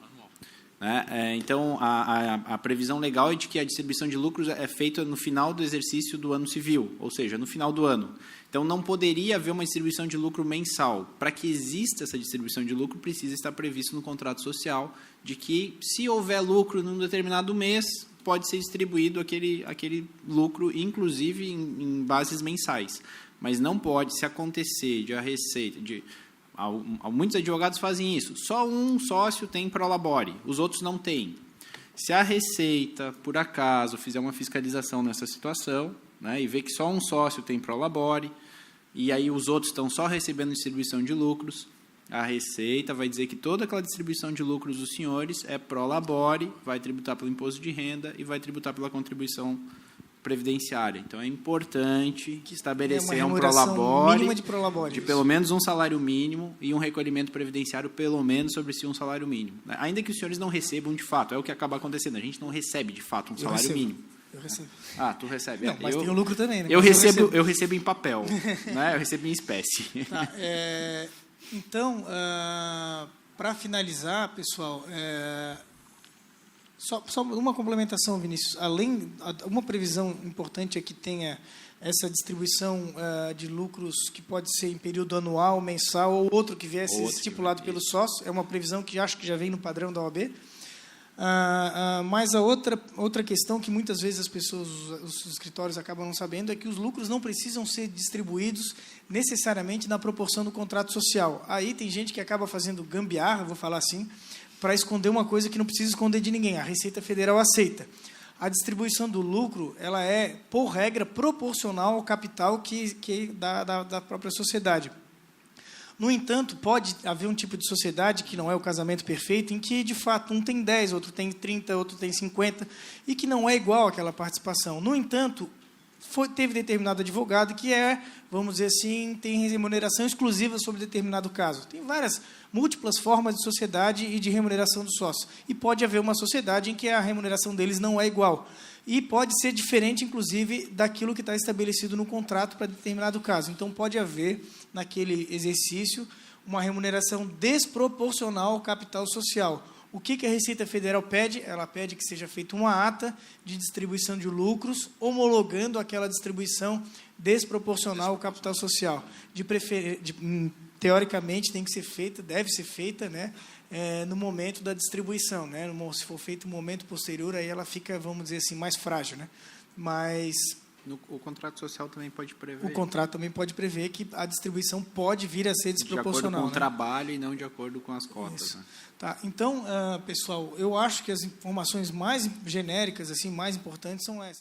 Então, a previsão legal é de que a distribuição de lucros é feita no final do exercício do ano civil, ou seja, no final do ano. Então, não poderia haver uma distribuição de lucro mensal. Para que exista essa distribuição de lucro, precisa estar previsto no contrato social de que, se houver lucro num determinado mês, pode ser distribuído aquele lucro, inclusive em bases mensais. Mas não pode, se acontecer de a receita... Muitos advogados fazem isso. Só um sócio tem prolabore, os outros não têm. Se a Receita, por acaso, fizer uma fiscalização nessa situação, né, e ver que só um sócio tem prolabore, e aí os outros estão só recebendo distribuição de lucros, a Receita vai dizer que toda aquela distribuição de lucros dos senhores é prolabore, vai tributar pelo imposto de renda e vai tributar pela contribuição previdenciária. Então, é importante estabelecer um prolabore de pelo menos um salário mínimo e um recolhimento previdenciário pelo menos sobre si um salário mínimo. Ainda que os senhores não recebam de fato, é o que acaba acontecendo. A gente não recebe de fato um salário mínimo. Eu recebo. Ah, tu recebe. Não, mas tem o lucro também, né? Eu recebo em papel, né? Eu recebo em espécie. Tá, então, para finalizar, pessoal, só uma complementação, Vinícius. Uma previsão importante é que tenha essa distribuição de lucros que pode ser em período anual, mensal ou outro que viesse estipulado pelo sócio. É uma previsão que acho que já vem no padrão da OAB. Mas a outra questão que muitas vezes os escritórios acabam não sabendo é que os lucros não precisam ser distribuídos necessariamente na proporção do contrato social. Aí tem gente que acaba fazendo gambiarra, vou falar assim, para esconder uma coisa que não precisa esconder de ninguém. A Receita Federal aceita. A distribuição do lucro, ela é, por regra, proporcional ao capital da própria sociedade. No entanto, pode haver um tipo de sociedade, que não é o casamento perfeito, em que, de fato, um tem 10, outro tem 30, outro tem 50, e que não é igual àquela participação. No entanto, teve determinado advogado que vamos dizer assim, tem remuneração exclusiva sobre determinado caso. Tem múltiplas formas de sociedade e de remuneração dos sócios. E pode haver uma sociedade em que a remuneração deles não é igual. E pode ser diferente, inclusive, daquilo que está estabelecido no contrato para determinado caso. Então, pode haver, naquele exercício, uma remuneração desproporcional ao capital social. O que a Receita Federal pede? Ela pede que seja feita uma ata de distribuição de lucros, homologando aquela distribuição desproporcional ao capital social. Teoricamente, tem que ser feita, deve ser feita, né, no momento da distribuição. Né? Se for feito no momento posterior, aí ela fica, vamos dizer assim, mais frágil. Né? Mas... O contrato social também pode prever. O contrato também pode prever que a distribuição pode vir a ser desproporcional. De acordo com o trabalho e não de acordo com as cotas. Né? Tá. Então, pessoal, eu acho que as informações mais genéricas, assim, mais importantes são essas.